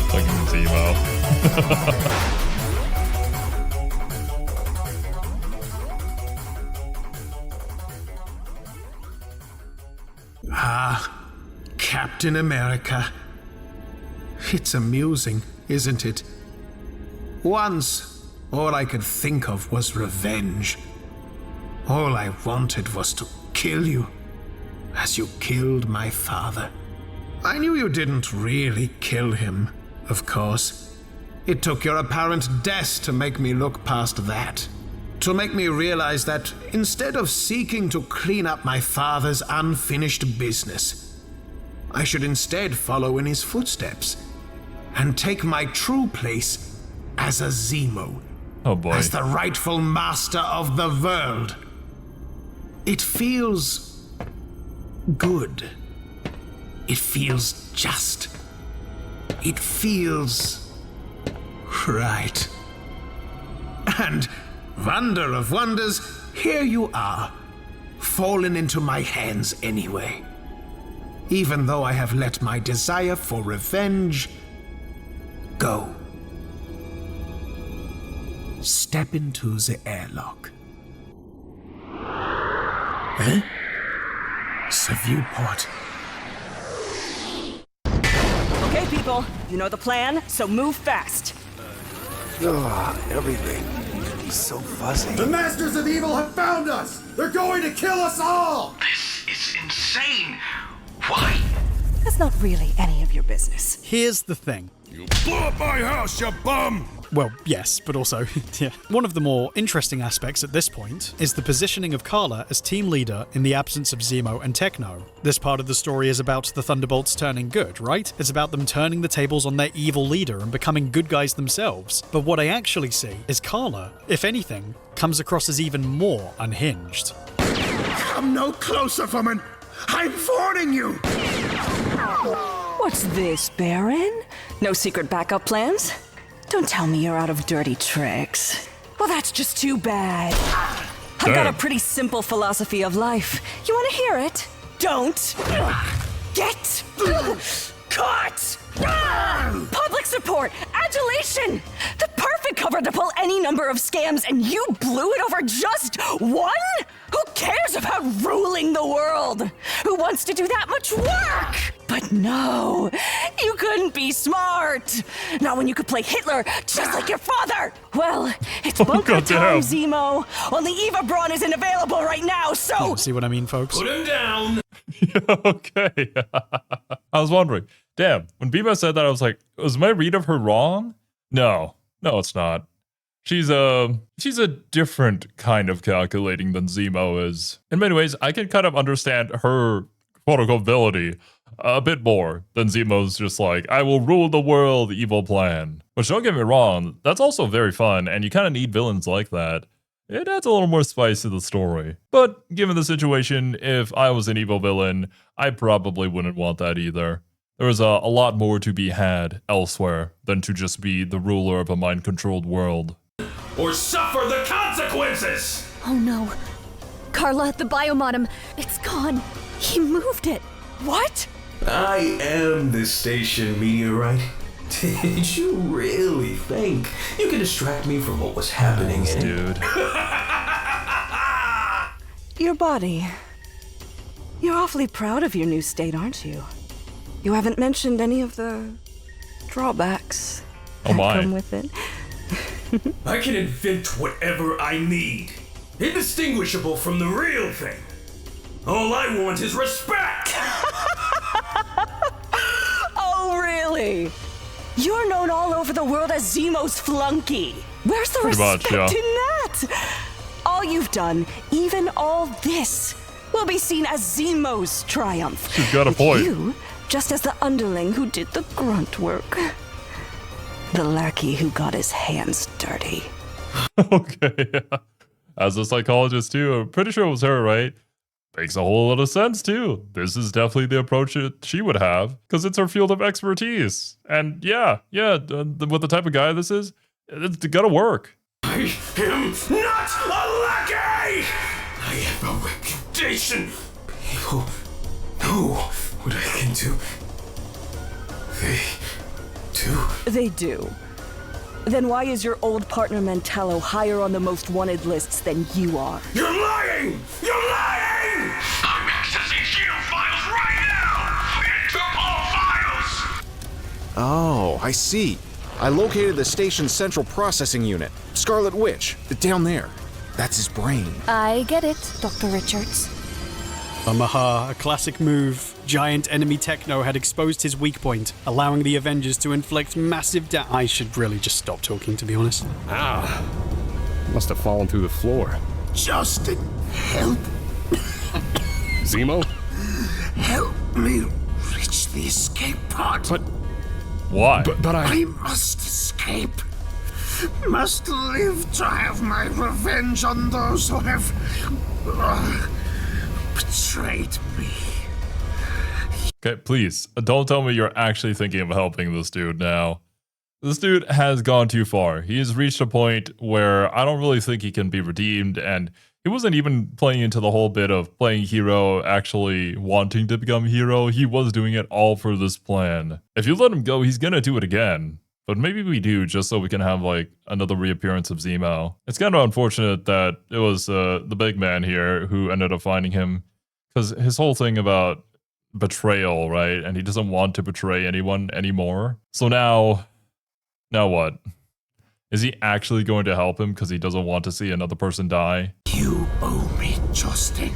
Fucking Zemo. Captain America. It's amusing, isn't it? Once, all I could think of was revenge. All I wanted was to kill you, as you killed my father. I knew you didn't really kill him, of course. It took your apparent death to make me look past that. To make me realize that instead of seeking to clean up my father's unfinished business, I should instead follow in his footsteps and take my true place as a Zemo. Oh boy. As the rightful master of the world. It feels good. It feels just. It feels right. And wonder of wonders, here you are, fallen into my hands anyway. Even though I have let my desire for revenge go. Step into the airlock. Eh? The viewport. Okay, people, you know the plan, so move fast. Everything is so fuzzy. The Masters of Evil have found us! They're going to kill us all! This is insane. Why? That's not really any of your business. Here's the thing. You blew up my house, you bum! Well, yes, but also, yeah. One of the more interesting aspects at this point is the positioning of Carla as team leader in the absence of Zemo and Techno. This part of the story is about the Thunderbolts turning good, right? It's about them turning the tables on their evil leader and becoming good guys themselves. But what I actually see is Carla, if anything, comes across as even more unhinged. Come no closer, woman! I'm warning you! What's this, Baron? No secret backup plans? Don't tell me you're out of dirty tricks. Well, that's just too bad. I've got a pretty simple philosophy of life. You want to hear it? Don't get caught! Public support! Adulation! The perfect cover to pull any number of scams, and you blew it over just one? Who cares about ruling the world? Who wants to do that much work? But no, you couldn't be smart. Not when you could play Hitler just like your father. Well, it's bunker time, Zemo. Only Eva Braun isn't available right now, so... See what I mean, folks? Put him down! Okay. I was wondering. Damn, when Biba said that, I was like, was my read of her wrong? No, it's not. She's a different kind of calculating than Zemo is. In many ways, I can kind of understand her quote-unquote ability a bit more than Zemo's just like, I will rule the world evil plan. Which, don't get me wrong, that's also very fun, and you kind of need villains like that. It adds a little more spice to the story. But given the situation, if I was an evil villain, I probably wouldn't want that either. There was a lot more to be had elsewhere than to just be the ruler of a mind-controlled world. Or suffer the consequences! Oh no. Carla, the biomodem, it's gone. He moved it. What? I am this station meteorite. Did you really think you could distract me from what was happening? Dude. Your body. You're awfully proud of your new state, aren't you? You haven't mentioned any of the drawbacks that come with it. I can invent whatever I need. Indistinguishable from the real thing. All I want is respect! Oh, really? You're known all over the world as Zemo's flunky. Where's the respect in that? All you've done, even all this, will be seen as Zemo's triumph. She's got a point. You, just as the underling who did the grunt work. The lackey who got his hands dirty. Okay. As a psychologist too, I'm pretty sure it was her, right? Makes a whole lot of sense too. This is definitely the approach that she would have, because it's her field of expertise. And yeah, with the type of guy this is, it's gotta work. I am not a lackey! I have a reputation. People know what I can do. They do. Then why is your old partner Mentallo higher on the most wanted lists than you are? You're lying! You're lying! I'm accessing Shield files right now! Interpol files! Oh, I see. I located the station's central processing unit, Scarlet Witch, down there. That's his brain. I get it, Dr. Richards. Omaha, a classic move. Giant enemy Techno had exposed his weak point, allowing the Avengers to inflict massive I should really just stop talking, to be honest. Ah, must have fallen through the floor. Justin, help. Zemo? Help me reach the escape pod. But why? But I must escape. Must live to have my revenge on those who have betrayed me. Okay, please, don't tell me you're actually thinking of helping this dude now. This dude has gone too far. He has reached a point where I don't really think he can be redeemed, and he wasn't even playing into the whole bit of playing hero, actually wanting to become hero. He was doing it all for this plan. If you let him go, he's gonna do it again. But maybe we do, just so we can have, like, another reappearance of Zemo. It's kind of unfortunate that it was the big man here who ended up finding him, because his whole thing about betrayal, right? And he doesn't want to betray anyone anymore. So now what? Is he actually going to help him because he doesn't want to see another person die? You owe me, Justin.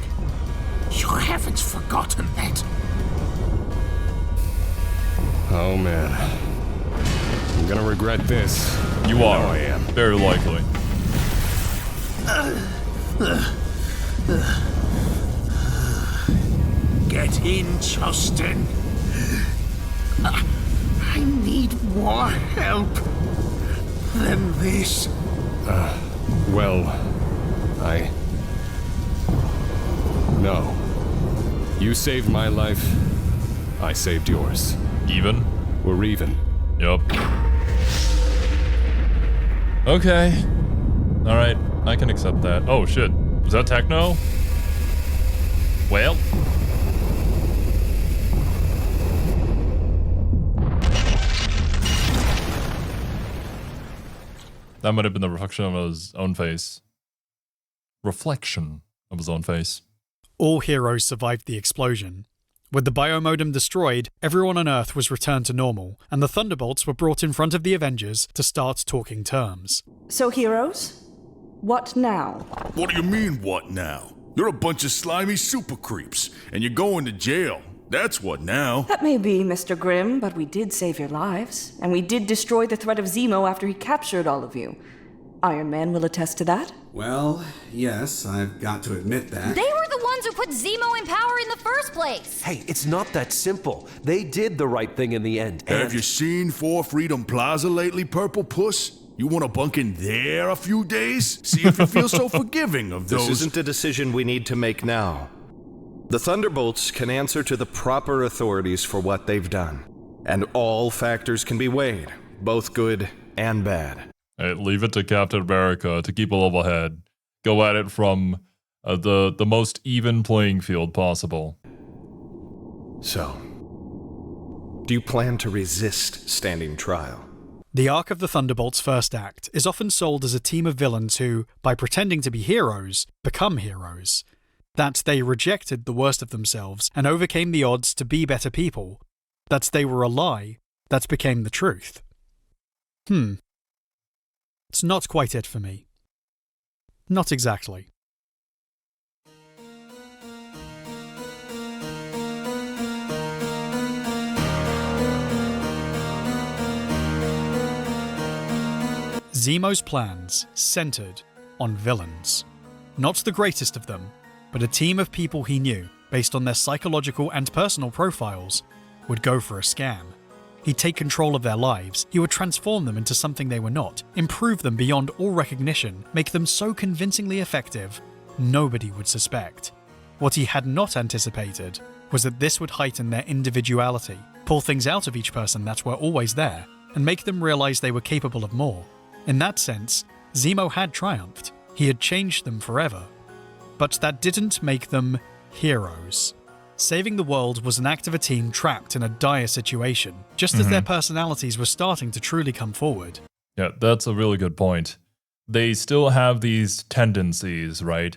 You haven't forgotten that. Oh man. I'm gonna regret this. You are. I am. Very likely. Get in, Justin. I need more help than this. Well, No. You saved my life. I saved yours. Even? We're even. Yup. Okay. Alright, I can accept that. Oh shit. Was that Techno? Well. That might have been the reflection of his own face. Reflection of his own face. All heroes survived the explosion. With the biomodem destroyed, everyone on Earth was returned to normal, and the Thunderbolts were brought in front of the Avengers to start talking terms. So, heroes, what now? What do you mean, what now? You're a bunch of slimy super creeps, and you're going to jail. That's what now. That may be, Mr. Grimm, but we did save your lives, and we did destroy the threat of Zemo after he captured all of you. Iron Man will attest to that. Well, yes, I've got to admit that. They were the ones who put Zemo in power in the first place. Hey, it's not that simple. They did the right thing in the end. Have you seen 4 Freedom Plaza lately, Purple Puss? You want to bunk in there a few days? See if you feel so forgiving of those... This isn't a decision we need to make now. The Thunderbolts can answer to the proper authorities for what they've done. And all factors can be weighed, both good and bad. Hey, leave it to Captain America to keep a level head. Go at it from the most even playing field possible. So, do you plan to resist standing trial? The arc of the Thunderbolts' first act is often sold as a team of villains who, by pretending to be heroes, become heroes. That they rejected the worst of themselves and overcame the odds to be better people. That they were a lie that became the truth. It's not quite it for me. Not exactly. Zemo's plans centered on villains. Not the greatest of them, but a team of people he knew, based on their psychological and personal profiles, would go for a scam. He'd take control of their lives, he would transform them into something they were not, improve them beyond all recognition, make them so convincingly effective, nobody would suspect. What he had not anticipated was that this would heighten their individuality, pull things out of each person that were always there, and make them realize they were capable of more. In that sense, Zemo had triumphed. He had changed them forever. But that didn't make them heroes. Saving the world was an act of a team trapped in a dire situation, just as their personalities were starting to truly come forward. Yeah, that's a really good point. They still have these tendencies, right?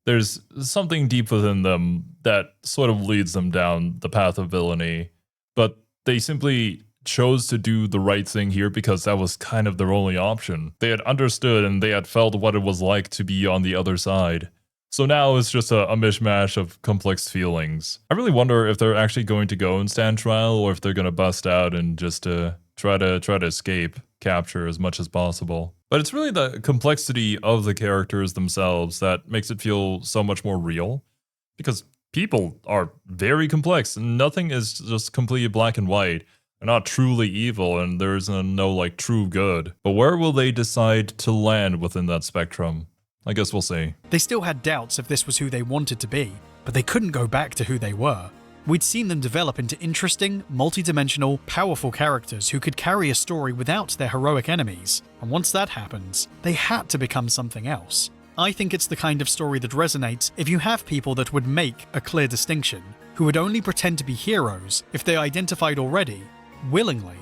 There's something deep within them that sort of leads them down the path of villainy, but they simply chose to do the right thing here because that was kind of their only option. They had understood and they had felt what it was like to be on the other side. So now it's just a mishmash of complex feelings. I really wonder if they're actually going to go and stand trial, or if they're going to bust out and just try to escape capture as much as possible. But it's really the complexity of the characters themselves that makes it feel so much more real, because people are very complex and nothing is just completely black and white. They're not truly evil and there's no like true good. But where will they decide to land within that spectrum? I guess we'll see. They still had doubts if this was who they wanted to be, but they couldn't go back to who they were. We'd seen them develop into interesting, multi-dimensional, powerful characters who could carry a story without their heroic enemies, and once that happens, they had to become something else. I think it's the kind of story that resonates if you have people that would make a clear distinction, who would only pretend to be heroes if they identified already, willingly,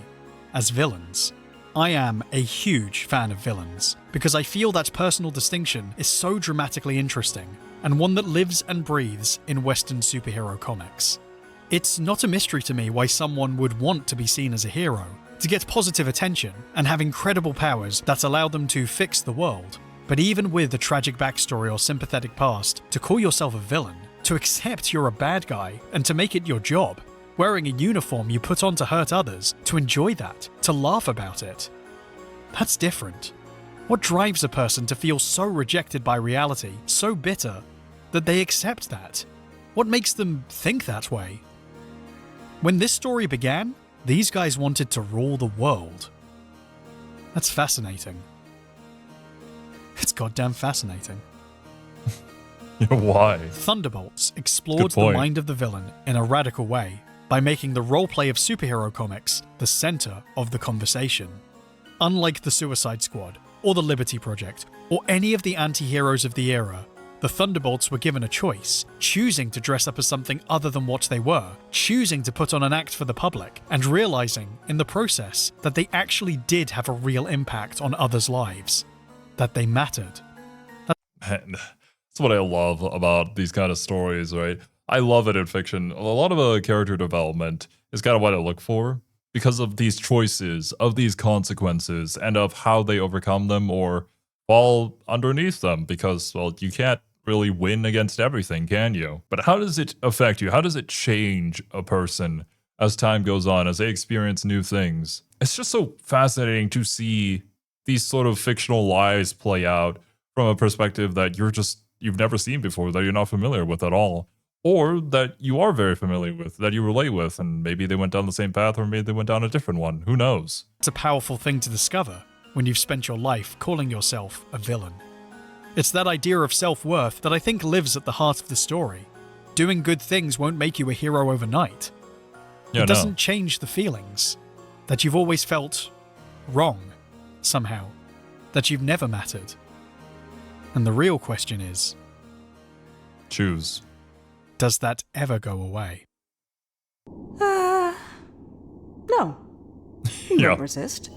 as villains. I am a huge fan of villains, because I feel that personal distinction is so dramatically interesting, and one that lives and breathes in Western superhero comics. It's not a mystery to me why someone would want to be seen as a hero, to get positive attention, and have incredible powers that allow them to fix the world. But even with a tragic backstory or sympathetic past, to call yourself a villain, to accept you're a bad guy, and to make it your job, wearing a uniform you put on to hurt others, to enjoy that, to laugh about it. That's different. What drives a person to feel so rejected by reality, so bitter, that they accept that? What makes them think that way? When this story began, these guys wanted to rule the world. That's fascinating. It's goddamn fascinating. Why? Thunderbolts explored the mind of the villain in a radical way, by making the roleplay of superhero comics the center of the conversation. Unlike the Suicide Squad, or the Liberty Project, or any of the anti-heroes of the era, the Thunderbolts were given a choice, choosing to dress up as something other than what they were, choosing to put on an act for the public, and realizing, in the process, that they actually did have a real impact on others' lives. That they mattered. Man, that's what I love about these kind of stories, right? I love it in fiction. A lot of character development is kind of what I look for, because of these choices, of these consequences, and of how they overcome them or fall underneath them, because, well, you can't really win against everything, can you? But how does it affect you? How does it change a person as time goes on, as they experience new things? It's just so fascinating to see these sort of fictional lives play out from a perspective that you've never seen before, that you're not familiar with at all. Or that you are very familiar with, that you relate with, and maybe they went down the same path, or maybe they went down a different one. Who knows? It's a powerful thing to discover when you've spent your life calling yourself a villain. It's that idea of self-worth that I think lives at the heart of the story. Doing good things won't make you a hero overnight. It doesn't change the feelings that you've always felt wrong, somehow, that you've never mattered. And the real question is, choose. Does that ever go away? No. You won't resist.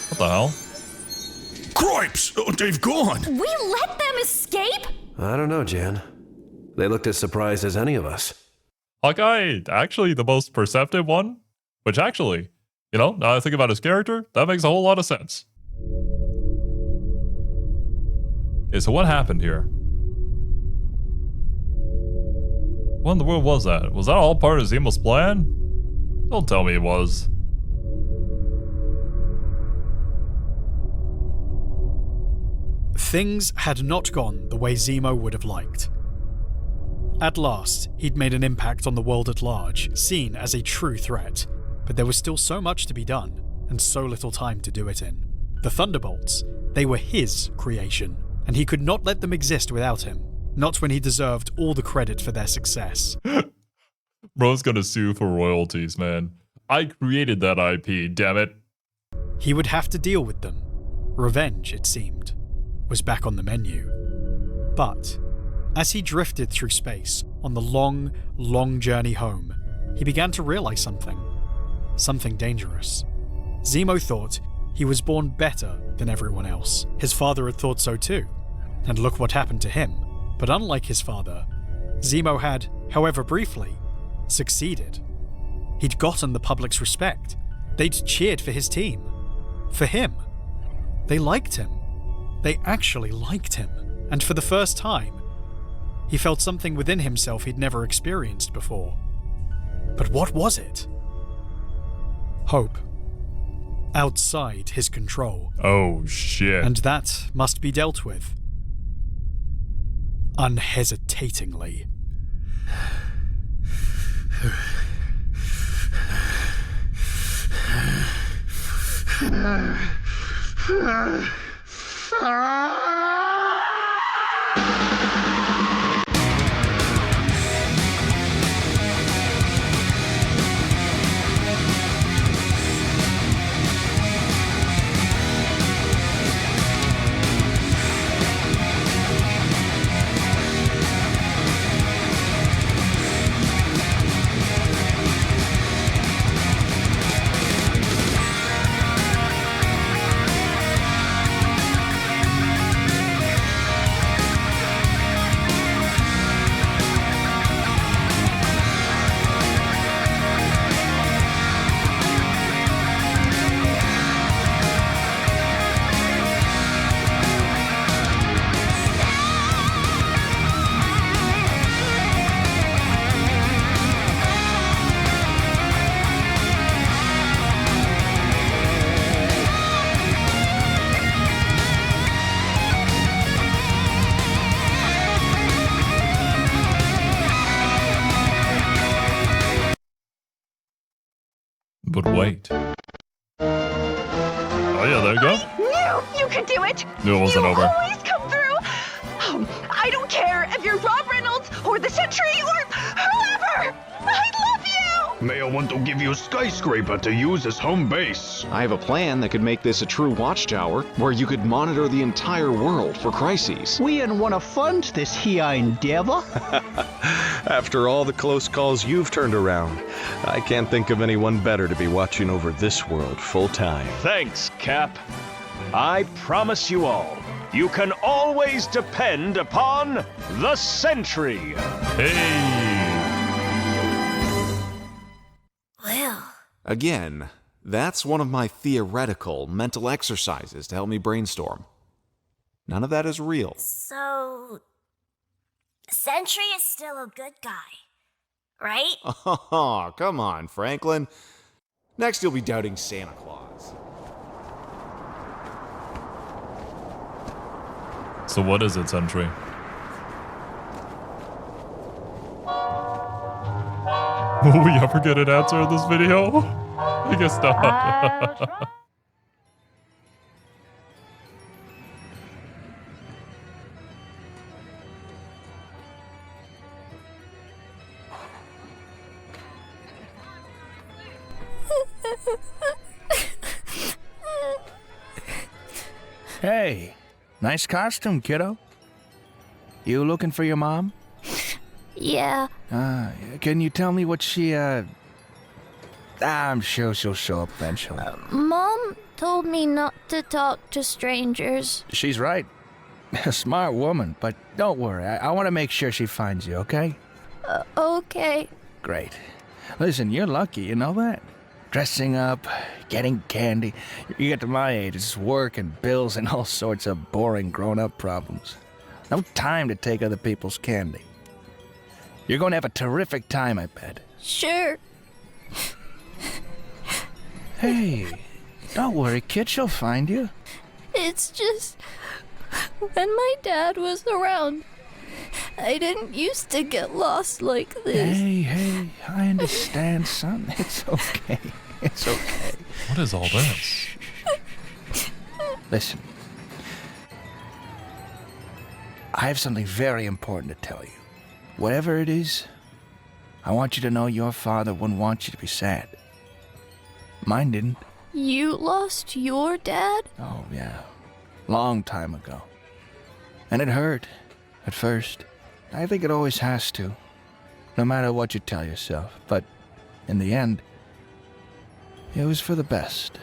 What the hell? Cripes! Oh, they've gone! We let them escape? I don't know, Jan. They looked as surprised as any of us. Hawkeye, actually the most perceptive one? Which actually, now I think about his character, that makes a whole lot of sense. Okay, so what happened here? What in the world was that? Was that all part of Zemo's plan? Don't tell me it was. Things had not gone the way Zemo would have liked. At last, he'd made an impact on the world at large, seen as a true threat, but there was still so much to be done, and so little time to do it in. The Thunderbolts, they were his creation, and he could not let them exist without him, not when he deserved all the credit for their success. Bro's gonna sue for royalties, man. I created that IP, damn it. He would have to deal with them. Revenge, it seemed, was back on the menu. But as he drifted through space on the long, long journey home, he began to realize something dangerous. Zemo thought he was born better than everyone else. His father had thought so too, and look what happened to him. But unlike his father, Zemo had, however briefly, succeeded. He'd gotten the public's respect. They'd cheered for his team. For him. They liked him. They actually liked him. And for the first time, he felt something within himself he'd never experienced before. But what was it? Hope. Outside his control. Oh, shit. And that must be dealt with. Unhesitatingly. But wait. Oh yeah, there you go. I knew you could do it! Knew it wasn't over. You always come through! I don't care if you're Rob Reynolds or the Sentry or whoever! I love you! Mayo want to give you a skyscraper to use as home base. I have a plan that could make this a true watchtower, where you could monitor the entire world for crises. We ain't wanna fund this here endeavor. After all the close calls you've turned around, I can't think of anyone better to be watching over this world full time. Thanks, Cap. I promise you all, you can always depend upon the Sentry. Hey. Well. Again, that's one of my theoretical mental exercises to help me brainstorm. None of that is real. So, Sentry is still a good guy, right? Oh, come on, Franklin. Next you'll be doubting Santa Claus. So what is it, Sentry? Will we ever get an answer in this video? I guess not. Hey, nice costume, kiddo. You looking for your mom? Yeah. Can you tell me what she, I'm sure she'll show up eventually. Mom told me not to talk to strangers. She's right. A smart woman, but don't worry. I want to make sure she finds you, okay? Okay. Great. Listen, you're lucky, you know that? Dressing up, getting candy. You get to my age, it's work and bills and all sorts of boring grown-up problems. No time to take other people's candy. You're going to have a terrific time, I bet. Sure. Hey, don't worry, kid, she'll find you. It's just, when my dad was around, I didn't used to get lost like this. Hey, I understand, son. It's okay. It's okay. What is all this? Listen. I have something very important to tell you. Whatever it is, I want you to know your father wouldn't want you to be sad. Mine didn't. You lost your dad? Oh, yeah. Long time ago. And it hurt, at first. I think it always has to. No matter what you tell yourself. But, in the end, it was for the best.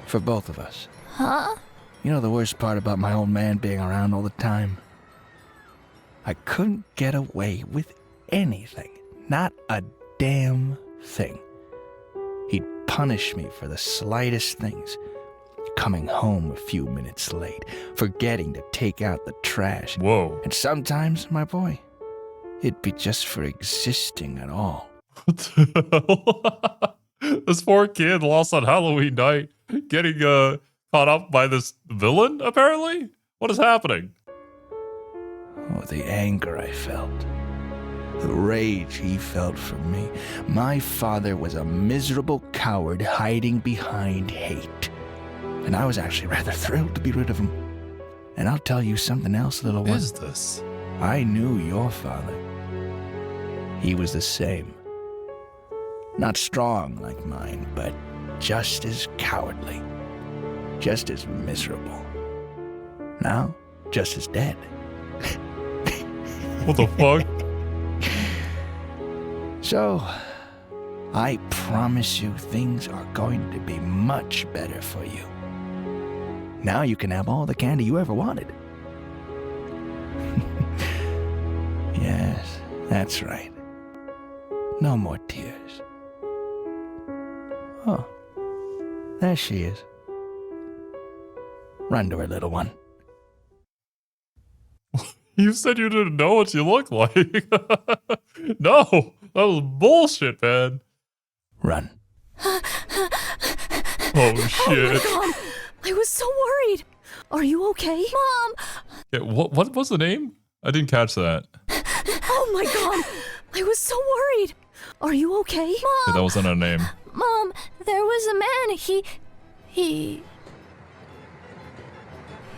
For both of us. Huh? You know the worst part about my old man being around all the time? I couldn't get away with anything. Not a damn thing. He'd punish me for the slightest things. Coming home a few minutes late, forgetting to take out the trash. Whoa. And sometimes, my boy, it'd be just for existing at all. This poor kid lost on Halloween night, getting caught up by this villain, apparently? What is happening? Oh, the anger I felt. The rage he felt for me. My father was a miserable coward hiding behind hate. And I was actually rather thrilled to be rid of him. And I'll tell you something else, little one. What is this? I knew your father. He was the same. Not strong like mine, but just as cowardly. Just as miserable. Now, just as dead. What the fuck? So, I promise you things are going to be much better for you. Now you can have all the candy you ever wanted. Yes, that's right. No more tears. Oh, there she is. Run to her, little one. You said you didn't know what you look like. No, that was bullshit, man. Run. Oh, shit. Oh my God. I was so worried. Are you okay? Mom! Yeah, what was the name? I didn't catch that. Oh my God. I was so worried. Are you okay? Mom! Yeah, that wasn't a name. Mom, there was a man.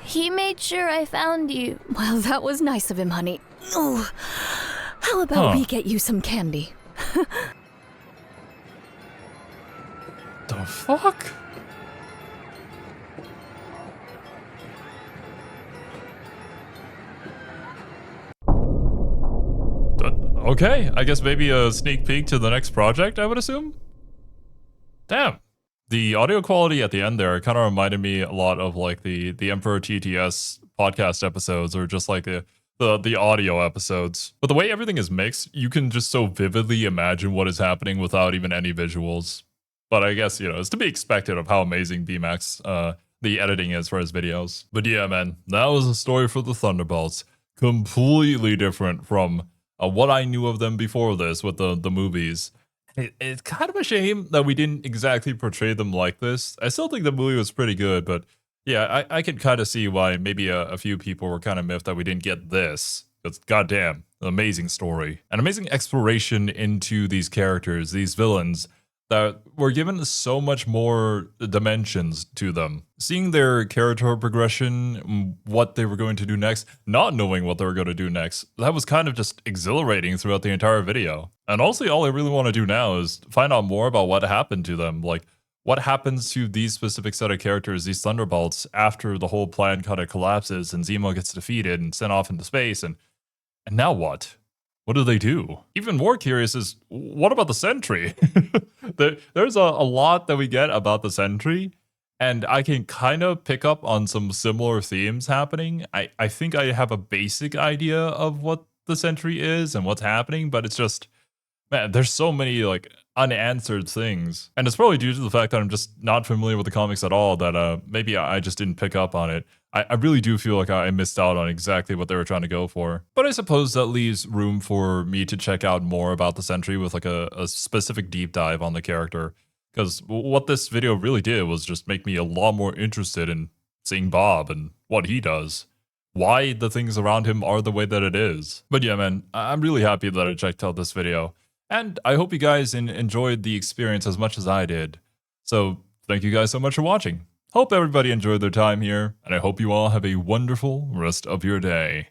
He made sure I found you. Well, that was nice of him, honey. Oh, how about we get you some candy? The fuck? Okay, I guess maybe a sneak peek to the next project, I would assume? Damn. The audio quality at the end there kind of reminded me a lot of like the Emperor TTS podcast episodes, or just like the audio episodes. But the way everything is mixed, you can just so vividly imagine what is happening without even any visuals. But I guess, it's to be expected of how amazing BMAX the editing is for his videos. But yeah, man, that was a story for the Thunderbolts. Completely different from what I knew of them before this with the movies. It's kind of a shame that we didn't exactly portray them like this. I still think the movie was pretty good, but yeah, I can kind of see why maybe a few people were kind of miffed that we didn't get this. It's goddamn an amazing story. An amazing exploration into these characters, these villains, that were given so much more dimensions to them. Seeing their character progression, what they were going to do next, not knowing what they were going to do next, that was kind of just exhilarating throughout the entire video. And honestly, all I really want to do now is find out more about what happened to them. Like, what happens to these specific set of characters, these Thunderbolts, after the whole plan kind of collapses and Zemo gets defeated and sent off into space, and now what? What do they do? Even more curious is, what about the Sentry? There's a lot that we get about the Sentry, and I can kind of pick up on some similar themes happening. I think I have a basic idea of what the Sentry is and what's happening, but it's just, man, there's so many like unanswered things. And it's probably due to the fact that I'm just not familiar with the comics at all that maybe I just didn't pick up on it. I really do feel like I missed out on exactly what they were trying to go for. But I suppose that leaves room for me to check out more about the Sentry with like a specific deep dive on the character. Because what this video really did was just make me a lot more interested in seeing Bob and what he does. Why the things around him are the way that it is. But yeah, man, I'm really happy that I checked out this video. And I hope you guys enjoyed the experience as much as I did. So thank you guys so much for watching. Hope everybody enjoyed their time here, and I hope you all have a wonderful rest of your day.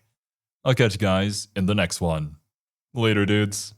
I'll catch you guys in the next one. Later, dudes.